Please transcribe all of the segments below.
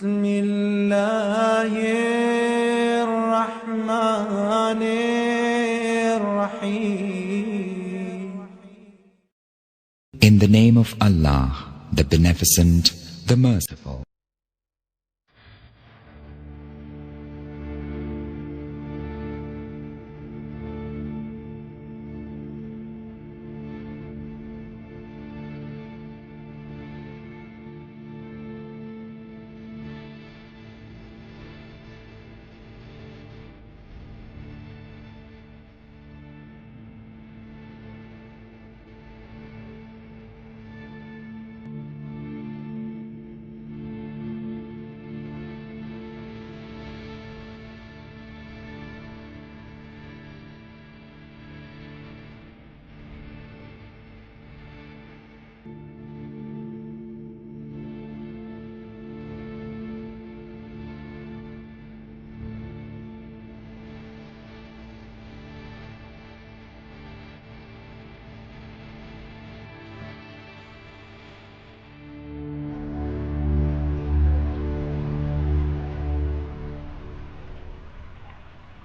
بسم الله الرحمن الرحيم. In the name of Allah, the Beneficent, the Merciful.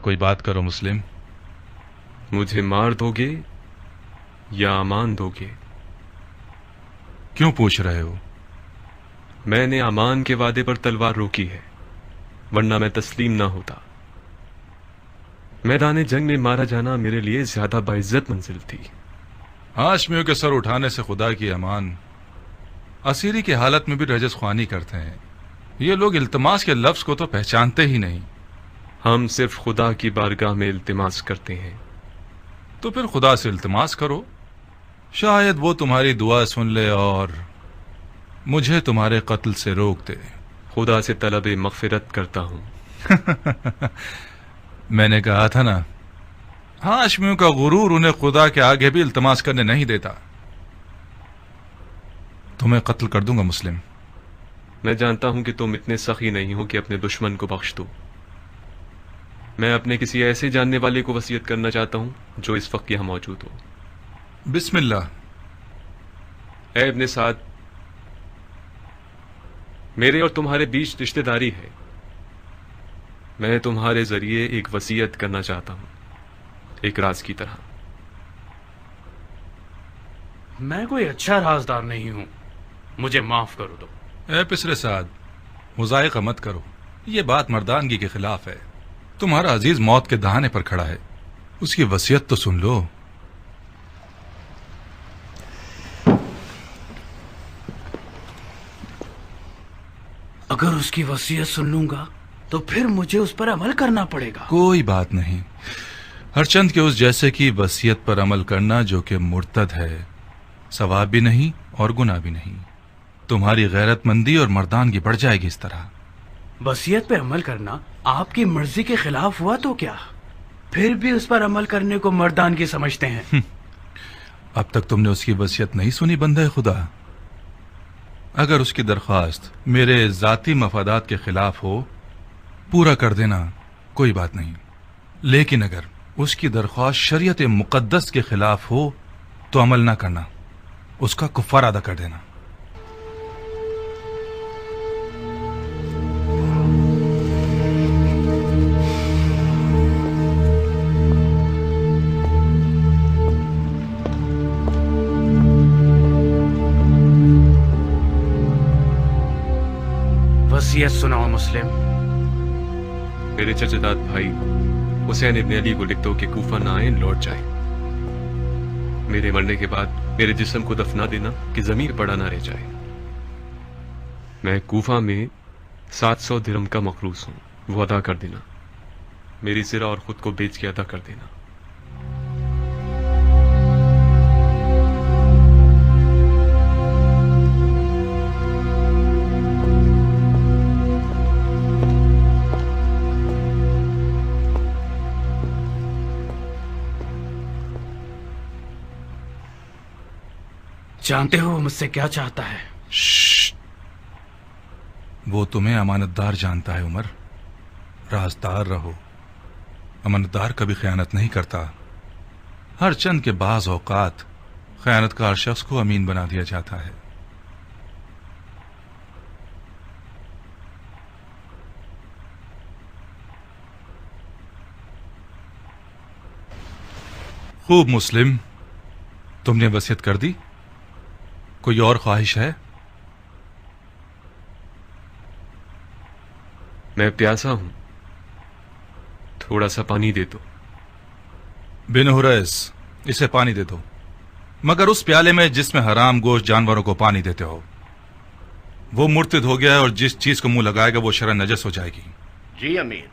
کوئی بات کرو مسلم. مجھے مار دو گے یا امان دو گے؟ کیوں پوچھ رہے ہو؟ میں نے امان کے وعدے پر تلوار روکی ہے، ورنہ میں تسلیم نہ ہوتا. میدان جنگ میں مارا جانا میرے لیے زیادہ باعزت منزل تھی. ہاشمیوں کے سر اٹھانے سے خدا کی امان. اسیری کی حالت میں بھی رجس خوانی کرتے ہیں. یہ لوگ التماس کے لفظ کو تو پہچانتے ہی نہیں. ہم صرف خدا کی بارگاہ میں التماس کرتے ہیں. تو پھر خدا سے التماس کرو، شاید وہ تمہاری دعا سن لے اور مجھے تمہارے قتل سے روک دے. خدا سے طلب مغفرت کرتا ہوں. میں نے کہا تھا نا، ہاشمیوں کا غرور انہیں خدا کے آگے بھی التماس کرنے نہیں دیتا. تمہیں قتل کر دوں گا مسلم. میں جانتا ہوں کہ تم اتنے سخی نہیں ہو کہ اپنے دشمن کو بخش دو. میں اپنے کسی ایسے جاننے والے کو وصیت کرنا چاہتا ہوں جو اس وقت یہاں موجود ہو. بسم اللہ. اے ابن سعد، میرے اور تمہارے بیچ رشتہ داری ہے. میں تمہارے ذریعے ایک وصیت کرنا چاہتا ہوں، ایک راز کی طرح. میں کوئی اچھا رازدار نہیں ہوں، مجھے معاف کرو دو. اے پسر سعد، مضائقہ مت کرو. یہ بات مردانگی کے خلاف ہے. تمہارا عزیز موت کے دہانے پر کھڑا ہے، اس کی وصیت تو سن لو. اگر اس کی وصیت سن لوں گا تو پھر مجھے اس پر عمل کرنا پڑے گا. کوئی بات نہیں. ہر چند کے اس جیسے کی وصیت پر عمل کرنا جو کہ مرتد ہے، ثواب بھی نہیں اور گناہ بھی نہیں. تمہاری غیرت مندی اور مردانگی بڑھ جائے گی اس طرح. وصیت پہ عمل کرنا آپ کی مرضی کے خلاف ہوا تو کیا؟ پھر بھی اس پر عمل کرنے کو مردانگی سمجھتے ہیں. اب تک تم نے اس کی وصیت نہیں سنی بندہ خدا. اگر اس کی درخواست میرے ذاتی مفادات کے خلاف ہو، پورا کر دینا، کوئی بات نہیں. لیکن اگر اس کی درخواست شریعت مقدس کے خلاف ہو تو عمل نہ کرنا، اس کا کفارہ ادا کر دینا. وصیت سناؤ مسلم. میرے چچا داد بھائی حسین ابن علی کو لکھ دو کہ کوفہ نہ آئیں، لوٹ جائیں. میرے مرنے کے بعد میرے جسم کو دفنا دینا کہ ضمیر پڑا نہ رہ جائے. میں کوفہ میں 700 درہم کا مقروض ہوں، وہ ادا کر دینا. میری زرہ اور خود کو بیچ کے ادا کر دینا. جانتے ہو وہ مجھ سے کیا چاہتا ہے؟ وہ تمہیں امانت دار جانتا ہے عمر. رازدار رہو. امانت دار کبھی خیانت نہیں کرتا. ہر چند کے بعض اوقات خیانت کار شخص کو امین بنا دیا جاتا ہے. خوب مسلم، تم نے وصیت کر دی؟ کوئی اور خواہش ہے؟ میں پیاسا ہوں، تھوڑا سا پانی دے دو۔ بن حریث، اسے پانی دے دو، مگر اس پیالے میں جس میں حرام گوشت جانوروں کو پانی دیتے ہو۔ وہ مرتد ہو گیا ہے اور جس چیز کو منہ لگائے گا وہ شرعاً نجس ہو جائے گی۔ جی امیر۔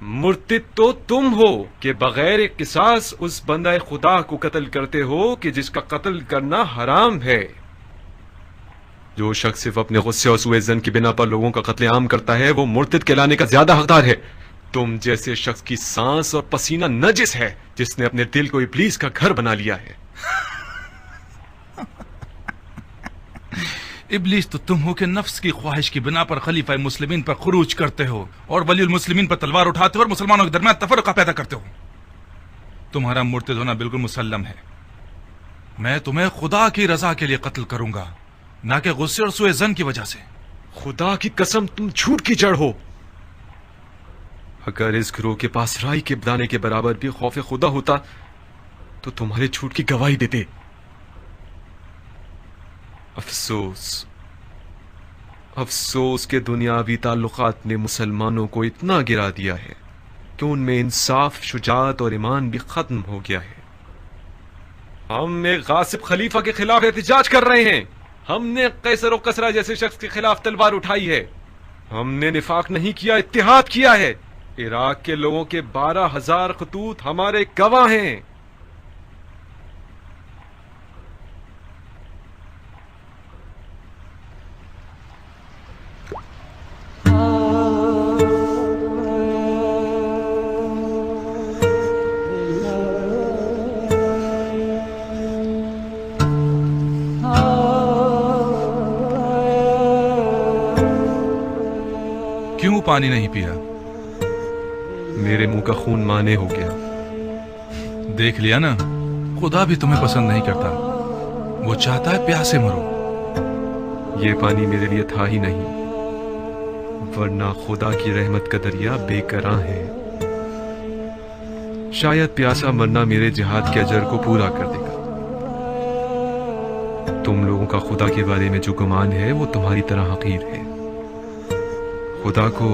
مرتد تو تم ہو کہ بغیر قصاص اس بندہ خدا کو قتل کرتے ہو کہ جس کا قتل کرنا حرام ہے۔ جو شخص صرف اپنے غصے اور سوء ظن کی بنا پر لوگوں کا قتل عام کرتا ہے وہ مرتد کہلانے کا زیادہ حقدار ہے۔ تم جیسے شخص کی سانس اور پسینہ نجس ہے جس نے اپنے دل کو ابلیس کا گھر بنا لیا ہے۔ ابلیس تو تم ہو کہ نفس کی خواہش کی بنا پر خلیفہ مسلمین پر خروج کرتے ہو اور ولی المسلمین پر تلوار اٹھاتے ہو اور مسلمانوں کے درمیان تفرقہ پیدا کرتے ہو۔ تمہارا مرتد ہونا بالکل مسلم ہے۔ میں تمہیں خدا کی رضا کے لیے قتل کروں گا، نہ کہ غصے اور سوء ظن کی وجہ سے۔ خدا کی قسم تم جھوٹ کی جڑ ہو۔ اگر اس گروہ کے پاس رائی کے دانے کے برابر بھی خوف خدا ہوتا تو تمہارے جھوٹ کی گواہی دیتے۔ افسوس کہ دنیاوی تعلقات نے مسلمانوں کو اتنا گرا دیا ہے کہ ان میں انصاف، شجاعت اور ایمان بھی ختم ہو گیا ہے۔ ہم ایک غاصب خلیفہ کے خلاف احتجاج کر رہے ہیں۔ ہم نے قیصر و کسریٰ جیسے شخص کے خلاف تلوار اٹھائی ہے۔ ہم نے نفاق نہیں کیا، اتحاد کیا ہے۔ عراق کے لوگوں کے 12,000 خطوط ہمارے گواہ ہیں۔ کیوں پانی نہیں پیا؟ میرے منہ کا خون مانے ہو گیا۔ دیکھ لیا نا، خدا بھی تمہیں پسند نہیں کرتا، وہ چاہتا ہے پیاسے مرو۔ یہ پانی میرے لیے تھا ہی نہیں، ورنہ خدا کی رحمت کا دریا بے کراں ہے۔ شاید پیاسا مرنا میرے جہاد کے اجر کو پورا کر دے گا۔ تم لوگوں کا خدا کے بارے میں جو گمان ہے وہ تمہاری طرح حقیر ہے۔ خدا کو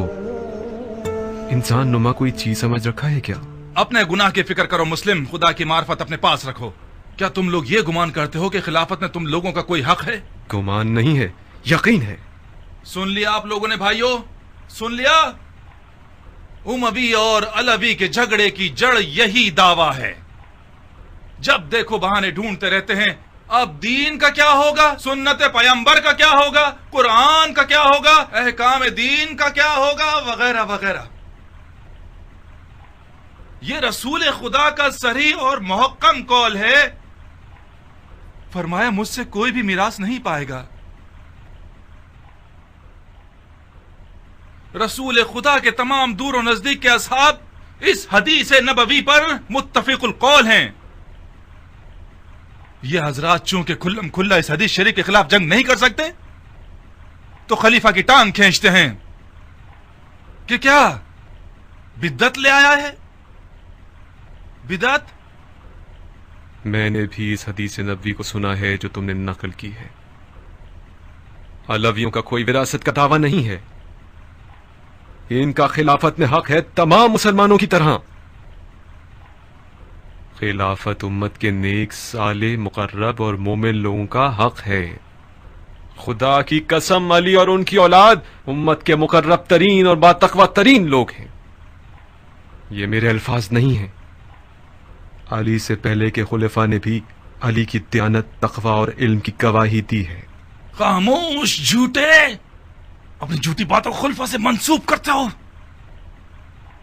انسان نما کوئی چیز سمجھ رکھا ہے کیا؟ اپنے گناہ کی فکر کرو مسلم، خدا کی معرفت اپنے پاس رکھو۔ کیا تم لوگ یہ گمان کرتے ہو کہ خلافت میں تم لوگوں کا کوئی حق ہے؟ گمان نہیں ہے، یقین ہے۔ سن لیا آپ لوگوں نے بھائیوں، سن لیا؟ اموی اور علوی کے جھگڑے کی جڑ یہی دعویٰ ہے۔ جب دیکھو بہانے ڈھونڈتے رہتے ہیں، اب دین کا کیا ہوگا، سنت پیغمبر کا کیا ہوگا، قرآن کا کیا ہوگا، احکام دین کا کیا ہوگا، وغیرہ وغیرہ۔ یہ رسول خدا کا صریح اور محکم قول ہے، فرمایا مجھ سے کوئی بھی میراث نہیں پائے گا۔ رسول خدا کے تمام دور و نزدیک کے اصحاب اس حدیث نبوی پر متفق القول ہیں۔ یہ حضرات چونکہ کھلم کھلا اس حدیث شریف کے خلاف جنگ نہیں کر سکتے تو خلیفہ کی ٹانگ کھینچتے ہیں کہ کیا بدعت لے آیا ہے۔ بدعت؟ میں نے بھی اس حدیث نبوی کو سنا ہے جو تم نے نقل کی ہے۔ علویوں کا کوئی وراثت کا دعویٰ نہیں ہے، ان کا خلافت میں حق ہے تمام مسلمانوں کی طرح۔ خلافت امت کے نیک، صالح، مقرب اور مومن لوگوں کا حق ہے۔ خدا کی قسم علی اور ان کی اولاد امت کے مقرب ترین اور باتقوی ترین لوگ ہیں۔ یہ میرے الفاظ نہیں ہیں، علی سے پہلے کے خلفاء نے بھی علی کی دیانت، تقوی اور علم کی گواہی دی ہے۔ خاموش جھوٹے، اپنی جھوٹی باتوں کو خلفاء سے منسوب کرتے ہو۔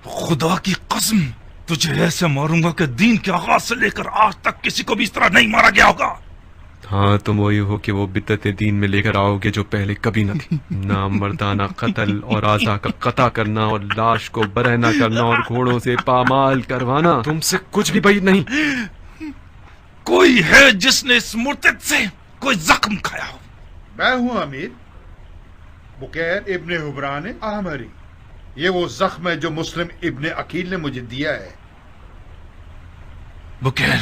خدا کی قسم تجھے ایسے ماروں گا کہ دین کے آغاز سے لے کر آج تک کسی کو بھی اس طرح نہیں مارا گیا ہوگا۔ ہاں تم وہی ہو کہ وہ بدعتیں دین میں لے کر آؤ گے جو پہلے کبھی نہ تھی۔ نامردانہ قتل اور اعضاء کا قطع کرنا اور لاش کو برہنہ کرنا اور گھوڑوں سے پامال کروانا تم سے کچھ بھی بعید نہیں۔ کوئی ہے جس نے اس مرتد سے کوئی زخم کھایا ہو؟ میں ہوں امیر، بکیر ابن حبران احمری۔ یہ وہ زخم ہے جو مسلم ابن عقیل نے مجھے دیا ہے۔ بکیر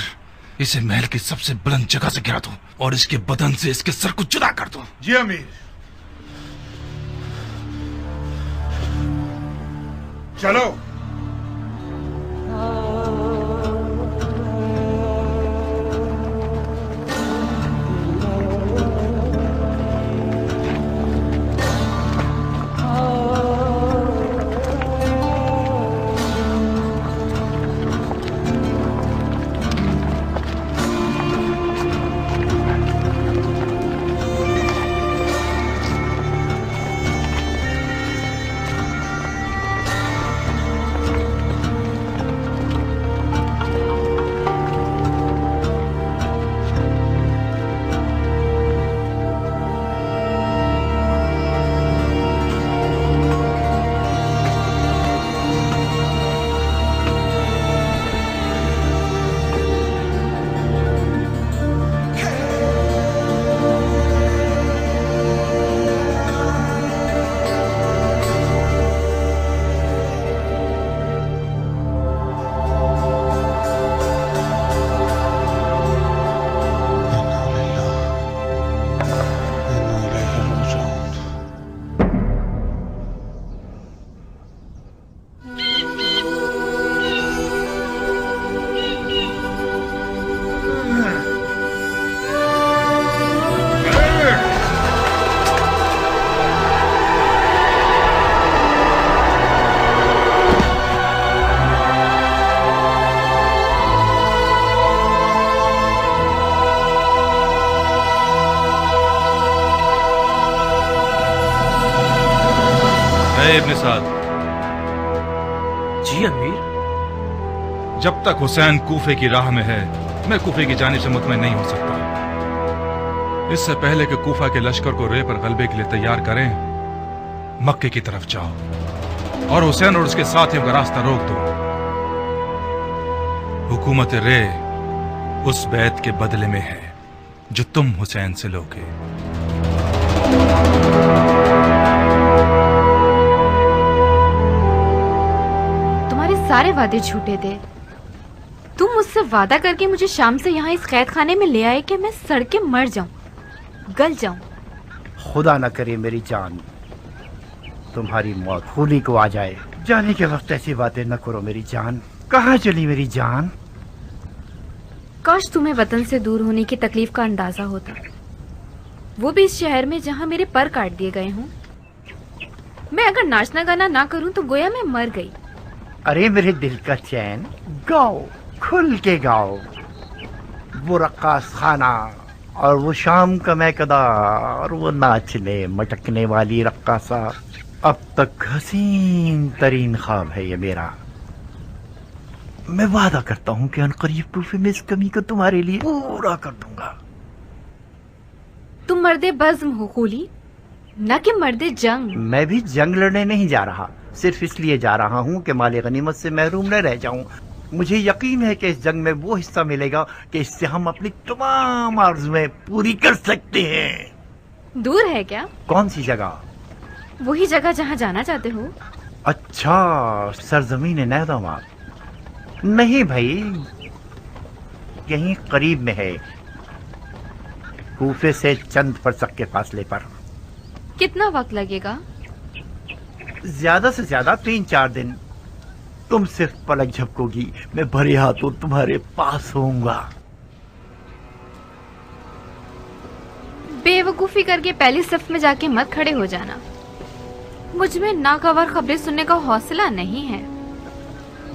اسے محل کی سب سے بلند جگہ سے گرا دو اور اس کے بدن سے اس کے سر کو جدا کر دو. جی امیر. چلو. ابن سعد. جی امیر. جب تک حسین کوفے کی راہ میں ہے میں کوفے کی جانب سے مطمئن نہیں ہو سکتا. اس سے پہلے کہ کوفہ کے لشکر کو رے پر غلبے کے لیے تیار کریں مکے کی طرف جاؤ اور حسین اور اس کے ساتھیوں کا راستہ روک دو. حکومت رے اس بیعت کے بدلے میں ہے جو تم حسین سے لوگے. سارے وعدے جھوٹے تھے. تم مجھ سے وعدہ کر کے مجھے شام سے یہاں اس قید خانے میں لے آئے کہ میں سڑ کے مر جاؤں, گل جاؤں. خدا نہ کرے میری جان تمہاری موت خولی کو آ جائے. جانے کے وقت ایسی باتیں نہ کرو میری جان. کہاں چلی میری جان؟ کاش تمہیں وطن سے دور ہونے کی تکلیف کا اندازہ ہوتا, وہ بھی اس شہر میں جہاں میرے پر کاٹ دیے گئے ہوں. میں اگر ناچنا گانا نہ کروں تو گویا میں مر گئی. ارے میرے دل کا چین, گاؤ, کھل کے گاؤ. وہ رقاص خانہ اور وہ شام کا میکدہ اور وہ ناچنے مٹکنے والی رقاصہ اب تک حسین ترین خواب ہے یہ میرا. میں وعدہ کرتا ہوں کہ عنقریب کوفے میں اس کمی کو تمہارے لیے پورا کر دوں گا. تم مرد بزم ہو خولی, نہ کہ مرد جنگ. میں بھی جنگ لڑنے نہیں جا رہا, صرف اس لیے جا رہا ہوں کہ مال غنیمت سے محروم نہ رہ جاؤں. مجھے یقین ہے کہ اس جنگ میں وہ حصہ ملے گا کہ اس سے ہم اپنی تمام آرزویں پوری کر سکتے ہیں. دور ہے کیا؟ کون سی جگہ؟ وہی جگہ جہاں جانا چاہتے ہو. اچھا, سرزمین نیدامات. نہیں بھائی, یہیں قریب میں ہے, کوفے سے چند فرسخ کے فاصلے پر. کتنا وقت لگے گا؟ زیادہ سے زیادہ 3-4 دن. تم صرف پلک جھپکو گی, میں بھرے ہاتھوں تمہارے پاس ہوں گا. بے وقوفی کر کے پہلی صف میں جا کے مت کھڑے ہو جانا. مجھ میں ناگوار خبریں سننے کا حوصلہ نہیں ہے.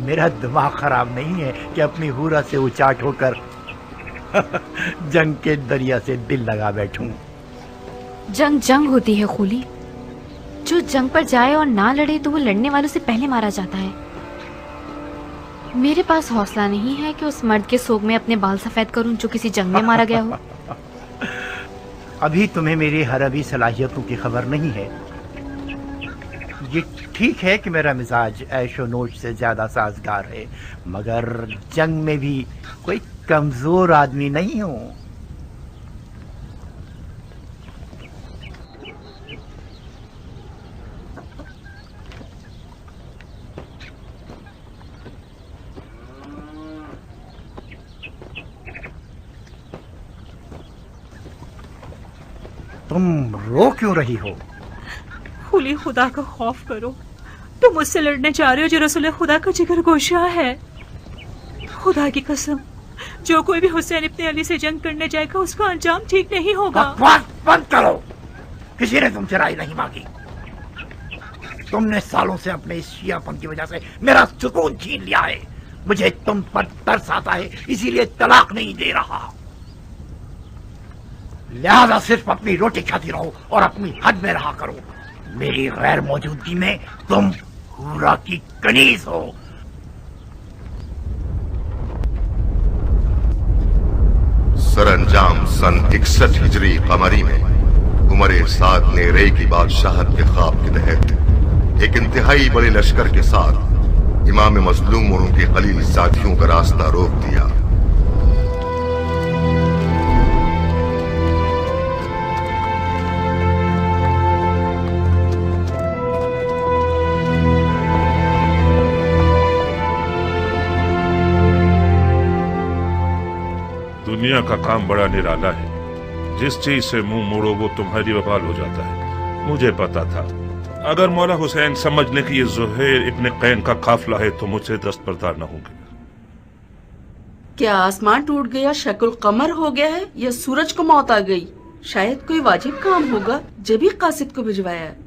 میرا دماغ خراب نہیں ہے کہ اپنی حورا سے اچاٹ ہو کر جنگ کے دریا سے دل لگا بیٹھوں. جنگ جنگ ہوتی ہے خولی. جو جنگ پر جائے اور نہ لڑے تو وہ لڑنے والوں سے پہلے مارا جاتا ہے. میرے پاس حوصلہ نہیں ہے کہ اس مرد کے سوگ میں اپنے بال سفید کروں جو کسی جنگ میں مارا گیا ہو. ابھی تمہیں میری حربی صلاحیتوں کی خبر نہیں ہے. یہ ٹھیک ہے کہ میرا مزاج عیش و نوش سے زیادہ سازگار ہے, مگر جنگ میں بھی کوئی کمزور آدمی نہیں ہوں. तुम रो क्यों रही हो? खुली खुदा का खौफ करो, तुम मुझसे लड़ने जा रहे हो जो रसूल खुदा का जिगर गोशा है। खुदा की कसम, जो कोई भी हुसैन इब्ने अली से जंग करने जाएगा उसका अंजाम ठीक नहीं होगा। बकवास बंद करो, किसी ने तुमसे राय नहीं मांगी। तुमने सालों से अपने इस शियापन की वजह से मेरा सुकून छीन लिया है। मुझे तुम पर तरस आता है, इसीलिए तलाक नहीं दे रहा। लिहाजा सिर्फ अपनी रोटी खाती रहो और अपनी हद में रहा करो। मेरी गैर मौजूदगी में तुम हुरा की कनीज हो। सरअंजाम सन 61 हिजरी कमरी में उमर साद ने रे की बादशाहत के ख्वाब के तहत एक इंतहाई बड़े लश्कर के साथ इमाम मजलूम और उनके खलील साथियों का रास्ता रोक दिया। दुनिया का काम बड़ा निराला है, जिस चीज से मुंह मोड़ो वो तुम्हारी वबाल हो जाता है। मुझे पता था अगर मौला हुसैन समझ ले कि ये ज़ुहैर इब्ने कैन का काफिला है तो मुझसे दस्तबरदार न होंगे। क्या आसमान टूट गया, शक्ल कमर हो गया है, या सूरज को मौत आ गई? शायद कोई वाजिब काम होगा जब ही कासिद को भिजवाया है।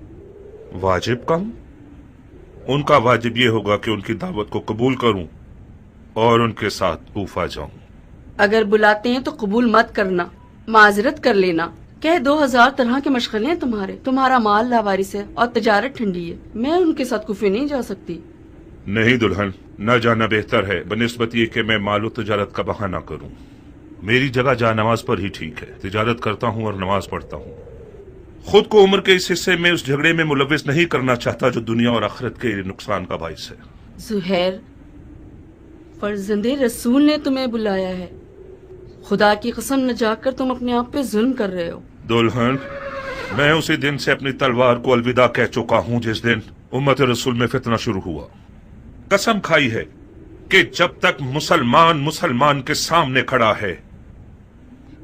वाजिब काम? उनका वाजिब ये होगा कि उनकी दावत को कबूल करूं और उनके साथ कूफा जाऊं। अगर बुलाते हैं तो कबूल मत करना, माजरत कर लेना। कह 2000 तरह के मशगले हैं तुम्हारे, तुम्हारा माल लावारिस है और तजारत ठंडी है। मैं उनके साथ कुफे नहीं जा सकती। नहीं दुल्हन, न जाना बेहतर है बनिस्बत ये कि मैं मालो तजारत का बहाना करूं। मेरी जगह जा नमाज पर ही ठीक है। तिजारत करता हूं और नमाज पढ़ता हूं। खुद को उम्र के इस हिस्से में उस झगड़े में मुलविस नहीं करना चाहता जो दुनिया और आखिरत के नुकसान का बाइस है। ज़ुहैर, फर्जंदे रसूल ने तुम्हें बुलाया है। खुदा की कसम न जाकर तुम अपने आप पे जुल्म कर रहे हो। दुल्हन, मैं उसी दिन से अपनी तलवार को अलविदा कह चुका हूं जिस दिन उम्मत रसूल में फितना शुरू हुआ। कसम खाई है कि जब तक मुसलमान मुसलमान के सामने खड़ा है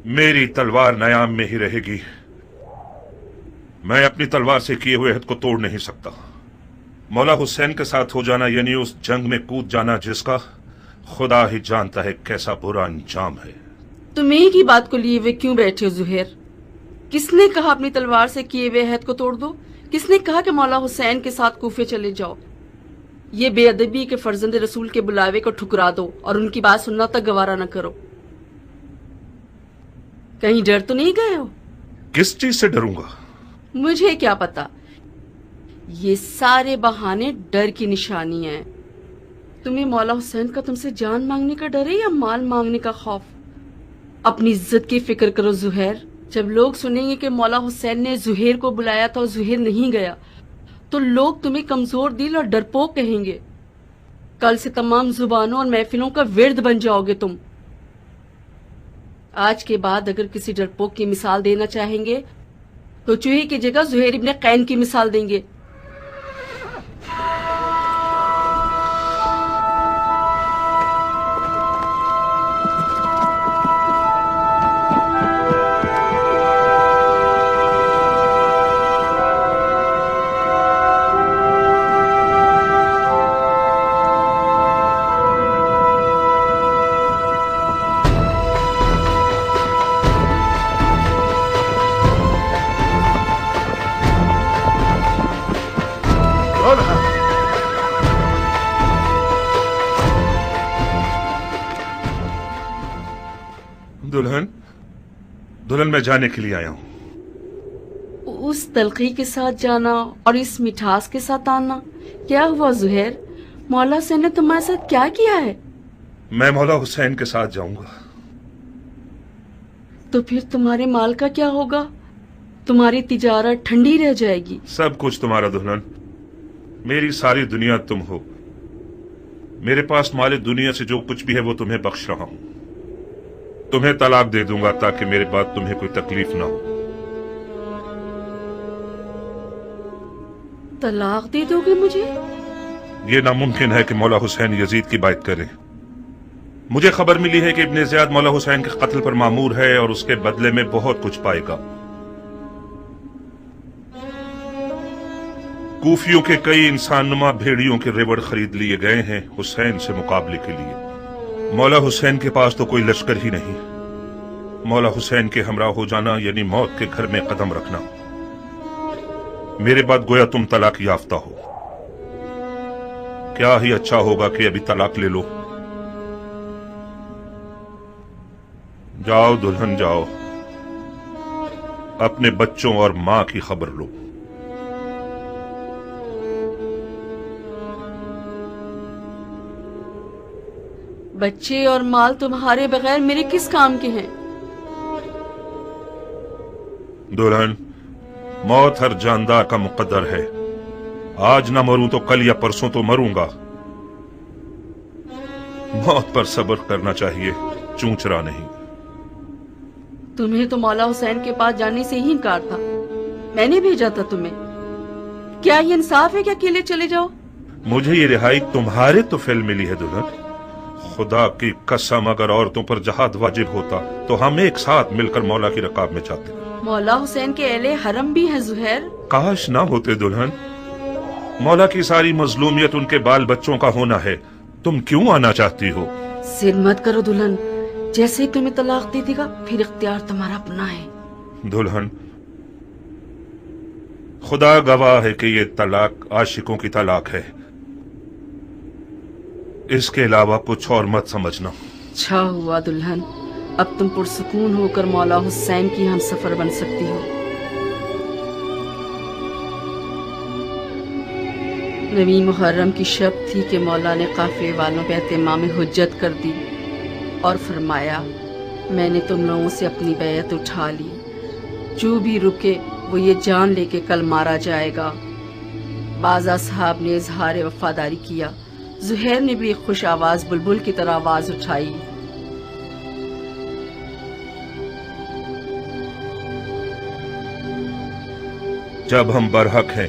मेरी तलवार नयाम में ही रहेगी। मैं अपनी तलवार से किए हुए हद को तोड़ नहीं सकता। मौला हुसैन के साथ हो जाना यानी उस जंग में कूद जाना जिसका खुदा ही जानता है कैसा बुरा अंजाम है। तुम एक ही बात को लिए हुए क्यों बैठे हो ज़ुहैर? किसने कहा अपनी तलवार से किए हुए अहद को तोड़ दो? किसने कहा कि मौला हुसैन के साथ कूफे चले जाओ? ये बेअदबी के फर्जंद रसूल के बुलावे को ठुकरा दो और उनकी बात सुनना तक गवारा न करो। कहीं डर तो नहीं गए हो? किस चीज से डरूंगा? मुझे क्या पता। ये सारे बहाने डर की निशानियां हैं। तुम्हें मौला हुसैन का तुमसे जान मांगने का डर है या माल मांगने का खौफ? अपनी इज्जत की फिक्र करो ज़ुहैर। जब लोग सुनेंगे कि मौला हुसैन ने ज़ुहैर को बुलाया था और ज़ुहैर नहीं गया तो लोग तुम्हें कमजोर दिल और डरपोक कहेंगे। कल से तमाम जुबानों और महफिलों का विर्द बन जाओगे तुम। आज के बाद अगर किसी डरपोक की मिसाल देना चाहेंगे तो चूहे की जगह ज़ुहैर इब्ने कैन की मिसाल देंगे। दुल्हन मैं जाने के लिए आया हूँ। उस तलखी के साथ जाना और इस मिठास के साथ आना, क्या हुआ ज़ुहैर? मौला हुसैन ने तुम्हारे साथ क्या किया है? मैं मौला हुसैन के साथ जाऊंगा। तो फिर तुम्हारे माल का क्या होगा? तुम्हारी तिजारत ठंडी रह जाएगी। सब कुछ तुम्हारा दुल्हन। मेरी सारी दुनिया तुम हो। मेरे पास माले दुनिया से जो कुछ भी है वो तुम्हें बख्श रहा हूँ। तुम्हें तलाक दे दूंगा ताकि मेरे बाद तुम्हें कोई तकलीफ ना हो। तलाक दे दोगे मुझे? ये नामुमकिन है कि मौला हुसैन यजीद की बात करें। मुझे खबर मिली है कि इब्ने ज़ियाद मौला हुसैन के कत्ल पर मामूर है और उसके बदले में बहुत कुछ पाएगा। کوفیوں کے کئی انسان نما بھیڑیوں کے ریوڑ خرید لیے گئے ہیں حسین سے مقابلے کے لیے۔ مولا حسین کے پاس تو کوئی لشکر ہی نہیں۔ مولا حسین کے ہمراہ ہو جانا یعنی موت کے گھر میں قدم رکھنا۔ میرے بعد گویا تم طلاق یافتہ ہو۔ کیا ہی اچھا ہوگا کہ ابھی طلاق لے لو۔ جاؤ دلہن جاؤ، اپنے بچوں اور ماں کی خبر لو۔ بچے اور مال تمہارے بغیر میرے کس کام کے ہیں؟ دلہن، موت ہر جاندار کا مقدر ہے۔ آج نہ مروں تو کل یا پرسوں تو مروں گا۔ موت پر صبر کرنا چاہیے، چونچرا نہیں۔ تمہیں تو مولا حسین کے پاس جانے سے ہی انکار تھا، میں نے بھیجا تھا تمہیں۔ کیا یہ انصاف ہے کہ اکیلے چلے جاؤ؟ مجھے یہ رہائی تمہارے تو فعل ملی ہے دلہن۔ خدا کی قسم اگر عورتوں پر جہاد واجب ہوتا تو ہم ایک ساتھ مل کر مولا کی رکاب میں جاتے۔ مولا حسین کے اہل حرم بھی ہیں زہیر۔ کاش نہ ہوتے دلہن۔ مولا کی ساری مظلومیت ان کے بال بچوں کا ہونا ہے، تم کیوں آنا چاہتی ہو؟ ضد مت کرو دلہن، جیسے ہی تمہیں طلاق دے دے گا پھر اختیار تمہارا اپنا ہے۔ دلہن، خدا گواہ ہے کہ یہ طلاق عاشقوں کی طلاق ہے، اس کے علاوہ کچھ اور مت سمجھنا۔ اچھا ہوا دلہن، اب تم پرسکون ہو کر مولا حسین کی ہم سفر بن سکتی ہو۔ نویں محرم کی شب تھی کہ مولا نے قافلے والوں پہ اہتمام حجت کر دی اور فرمایا، میں نے تم لوگوں سے اپنی بیعت اٹھا لی، جو بھی رکے وہ یہ جان لے کے کل مارا جائے گا۔ بعض اصحاب نے اظہار وفاداری کیا، زہیر نے بھی ایک خوش آواز بلبل کی طرح آواز اٹھائی، جب ہم برحق ہیں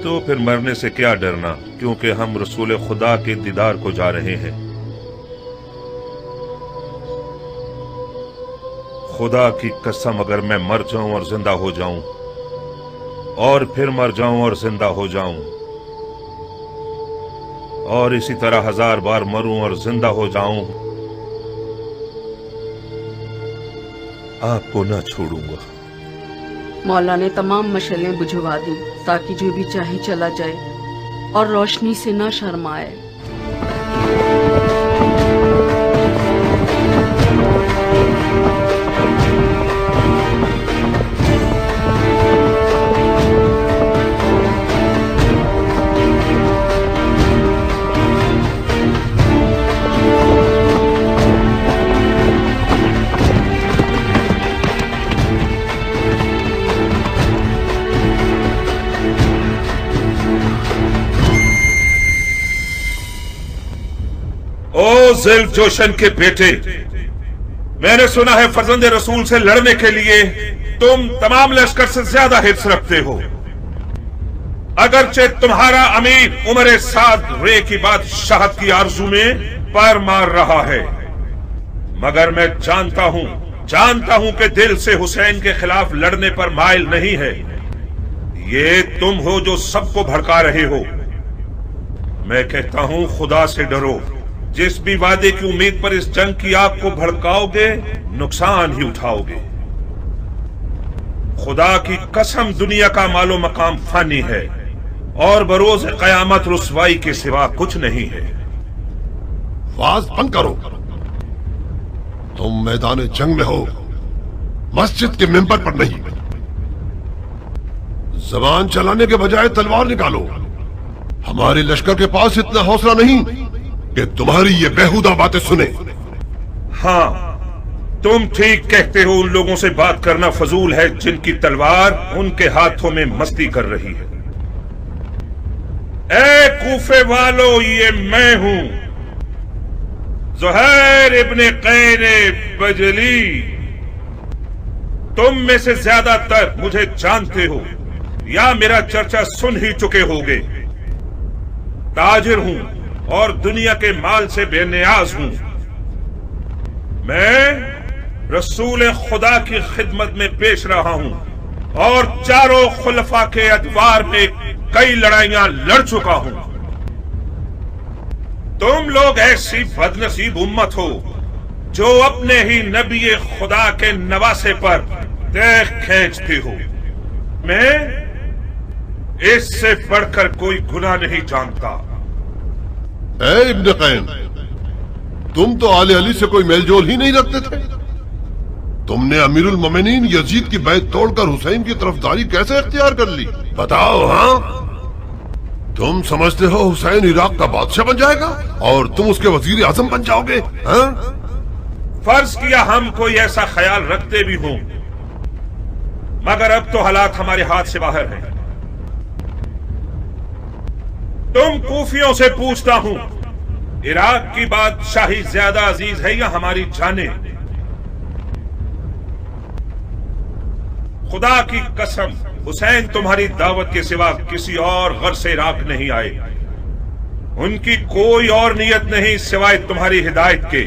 تو پھر مرنے سے کیا ڈرنا، کیونکہ ہم رسول خدا کے دیدار کو جا رہے ہیں۔ خدا کی قسم اگر میں مر جاؤں اور زندہ ہو جاؤں اور پھر مر جاؤں اور زندہ ہو جاؤں اور اسی طرح 1000 بار مروں اور زندہ ہو جاؤں، آپ کو نہ چھوڑوں گا۔ مولا نے تمام مشعلیں بجھوا دی تاکہ جو بھی چاہے چلا جائے اور روشنی سے نہ شرمائے۔ ذیل جوشن کے بیٹے، میں نے سنا ہے فرزند رسول سے لڑنے کے لیے تم تمام لشکر سے زیادہ حرص رکھتے ہو۔ اگرچہ تمہارا امیر عمر سعد رے کی بادشاہت کی آرزو میں پیر مار رہا ہے، مگر میں جانتا ہوں کہ دل سے حسین کے خلاف لڑنے پر مائل نہیں ہے۔ یہ تم ہو جو سب کو بھڑکا رہے ہو۔ میں کہتا ہوں خدا سے ڈرو، جس بھی وعدے کی امید پر اس جنگ کی آگ کو بھڑکاؤ گے نقصان ہی اٹھاؤ گے۔ خدا کی قسم دنیا کا مال و مقام فانی ہے اور بروز قیامت رسوائی کے سوا کچھ نہیں ہے۔ واز بند کرو، تم میدان جنگ میں ہو، مسجد کے ممبر پر نہیں۔ زبان چلانے کے بجائے تلوار نکالو۔ ہمارے لشکر کے پاس اتنا حوصلہ نہیں کہ تمہاری یہ بیہودہ باتیں سنے۔ ہاں، تم ٹھیک کہتے ہو، ان لوگوں سے بات کرنا فضول ہے جن کی تلوار ان کے ہاتھوں میں مستی کر رہی ہے۔ اے کوفے والو، یہ میں ہوں، زہیر ابن قیر بجلی۔ تم میں سے زیادہ تر مجھے جانتے ہو یا میرا چرچا سن ہی چکے ہوگے۔ تاجر ہوں اور دنیا کے مال سے بے نیاز ہوں۔ میں رسول خدا کی خدمت میں پیش رہا ہوں اور چاروں خلفاء کے ادوار میں कई लड़ाइयां लड़ चुका हूं। तुम लोग ऐसी बदनसीब उम्मत हो जो अपने ही नबी खुदा के नवासे पर देख खींचती हो। मैं इससे बढ़कर कोई गुनाह नहीं जानता। ए इब्न कैन, तुम तो आले अली से कोई मेलजोल ही नहीं रखते थे। तुमने अमीरुल मोमिनीन यजीद की बैत तोड़कर हुसैन की तरफदारी कैसे इख्तियार कर ली? बताओ। हाँ, तुम समझते हो हुसैन इराक का बादशाह बन जाएगा और तुम उसके वजीर आजम बन जाओगे? हाँ? फर्ज किया हम कोई ऐसा ख्याल रखते भी हों, मगर अब तो हालात हमारे हाथ से बाहर हैं। तुम कूफियों से पूछता हूं, इराक की बादशाही ज्यादा अजीज है या हमारी जाने? खुदा की कसम, हुसैन तुम्हारी दावत के सिवा किसी और गर्ज से इराक नहीं आए। उनकी कोई और नियत नहीं सिवाय तुम्हारी हिदायत के।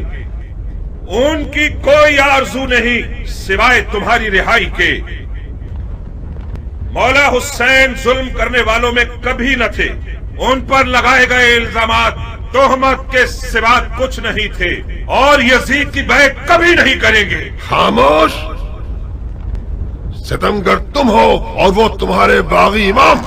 उनकी कोई आरजू नहीं सिवाय तुम्हारी रिहाई के। मौला हुसैन जुल्म करने वालों में कभी न थे। उन पर लगाए गए इल्जामात तोहमत के सिवा कुछ नहीं थे और यजीद की बैत कभी नहीं करेंगे। खामोश! सितमगर तुम हो और वो तुम्हारे बागी इमाम।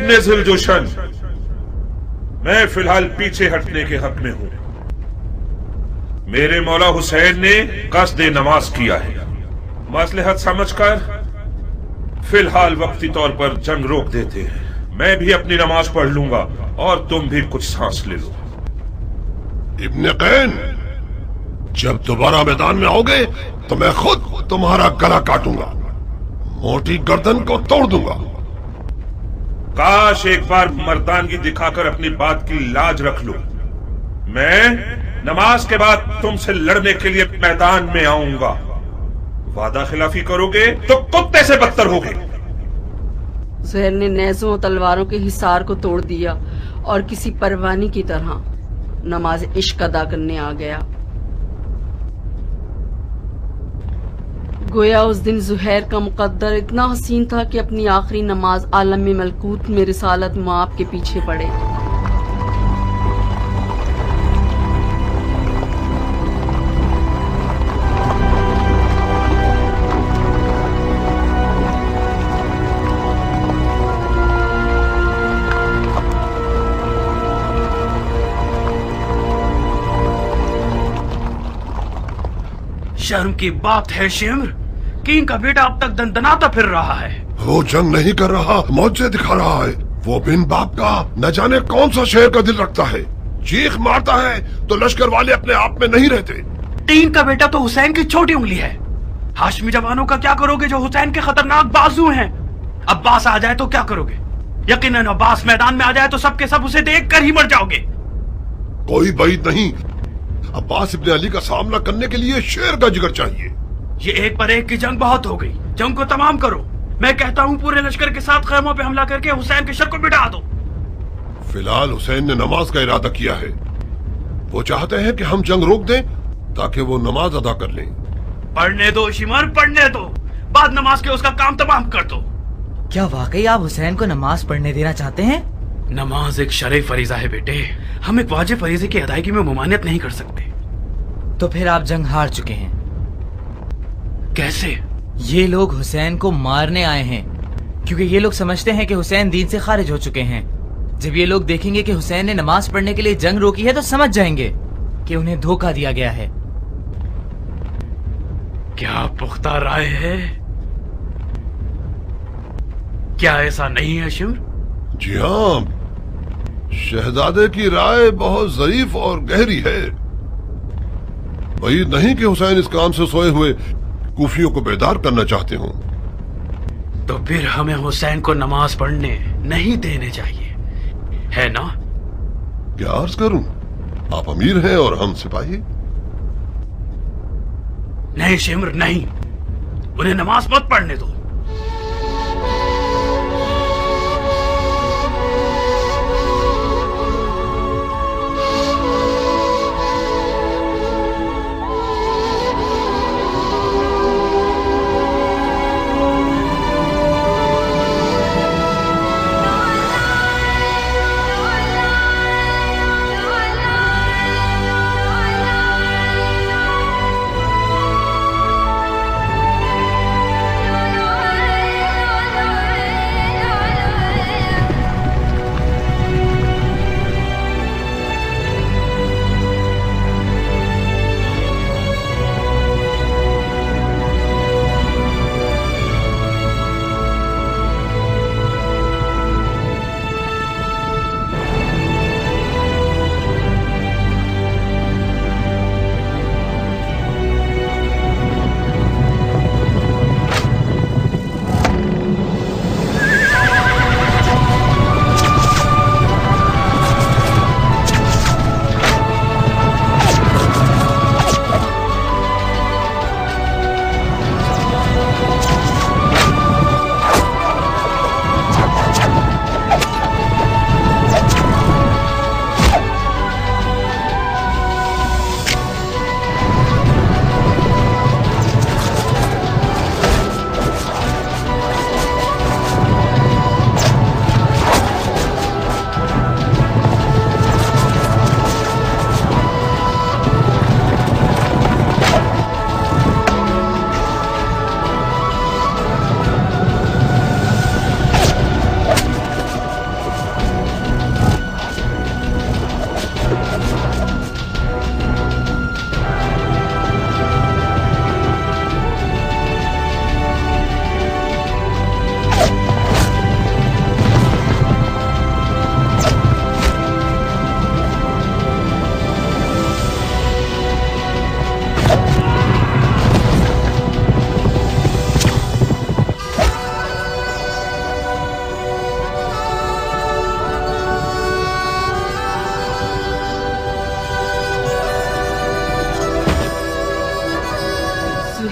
इब्ने ज़ुलजुशन, मैं फिलहाल पीछे हटने के हक में हूं। मेरे मौला हुसैन ने कस्द नमाज किया है। मसलहत समझकर फिलहाल वक्ती तौर पर जंग रोक देते हैं। मैं भी अपनी नमाज पढ़ लूंगा और तुम भी कुछ सांस ले लो। इब्ने कैन, जब दोबारा मैदान में आओगे तो मैं खुद तुम्हारा गला काटूंगा, मोटी गर्दन को तोड़ दूंगा। काश एक बार मर्दानगी दिखाकर अपनी बात की लाज रख लो। मैं नमाज के बाद तुमसे लड़ने के लिए मैदान में आऊंगा। वादा खिलाफी करोगे तो कुत्ते से बदतर होगे। ज़ुहैर ने नेज़ों और तलवारों के हिसार को तोड़ दिया और किसी परवानी की तरह नमाज इश्क अदा करने आ गया। गोया उस दिन ज़ुहैर का मुकद्दर इतना हसीन था कि अपनी आखिरी नमाज आलम मलकूत में रिसालत मुआब के पीछे पड़े। शर्म की बात है शिम्र, किंग का बेटा अब तक दंदनाता फिर रहा है। वो जंग नहीं कर रहा, मौजे दिखा रहा है। वो बिन बाप का न जाने कौन सा शेर का दिल रखता है। चीख मारता है तो लश्कर वाले अपने आप में नहीं रहते। किंग का बेटा तो हुसैन की छोटी उंगली है। हाशमी जवानों का क्या करोगे जो हुसैन के खतरनाक बाजू हैं? अब्बास आ जाए तो क्या करोगे? यकीनन अब्बास मैदान में आ जाए तो सबके सब उसे देख कर ही मर जाओगे। कोई बैद नहीं, अब्बास इब्ने अली का सामना करने के लिए शेर का जिगर चाहिए। ये एक पर एक की जंग बहुत हो गई, जंग को तमाम करो। मैं कहता हूँ पूरे लश्कर के साथ खैमों पे हमला करके हुसैन के शर को मिटा दो। फिलहाल हुसैन ने नमाज का इरादा किया है। वो चाहते हैं कि हम जंग रोक दें ताकि वो नमाज अदा कर लें। पढ़ने दो शिमर, पढ़ने दो, बाद नमाज के उसका काम तमाम कर दो। क्या वाकई आप हुसैन को नमाज पढ़ने देना चाहते हैं? नमाज एक शरई फरीजा है बेटे, हम एक वाजिब फरीजे की अदायगी में मुमानियत नहीं कर सकते। तो फिर आप जंग हार चुके हैं। कैसे? ये लोग हुसैन को मारने आए हैं, क्योंकि ये लोग समझते हैं कि हुसैन दीन से खारिज हो चुके हैं। जब ये लोग देखेंगे कि हुसैन ने नमाज पढ़ने के लिए जंग रोकी है तो समझ जाएंगे कि उन्हें धोखा दिया गया है। क्या पुख्ता राय है? क्या ऐसा नहीं है शिम्र? जी हाँ, शहजादे की राय बहुत ज़रीफ और गहरी है। वही नहीं कि हुसैन इस काम से सोए हुए कूफियों को बेदार करना चाहते हों। तो फिर हमें हुसैन को नमाज पढ़ने नहीं देने चाहिए, है ना? क्या अर्ज करूं, आप अमीर हैं और हम सिपाही। नहीं शिम्र नहीं, उन्हें नमाज मत पढ़ने दो।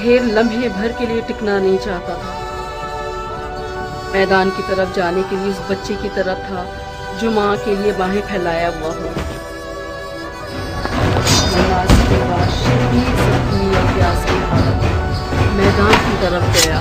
सुहेल लम्हे भर के लिए टिकना नहीं चाहता था। मैदान की तरफ जाने के लिए उस बच्चे की तरफ था जो माँ के लिए बाहें फैलाया हुआ हो। नमाज के बाद शदीद जख्मी और प्यास की हालत में मैदान की तरफ गया।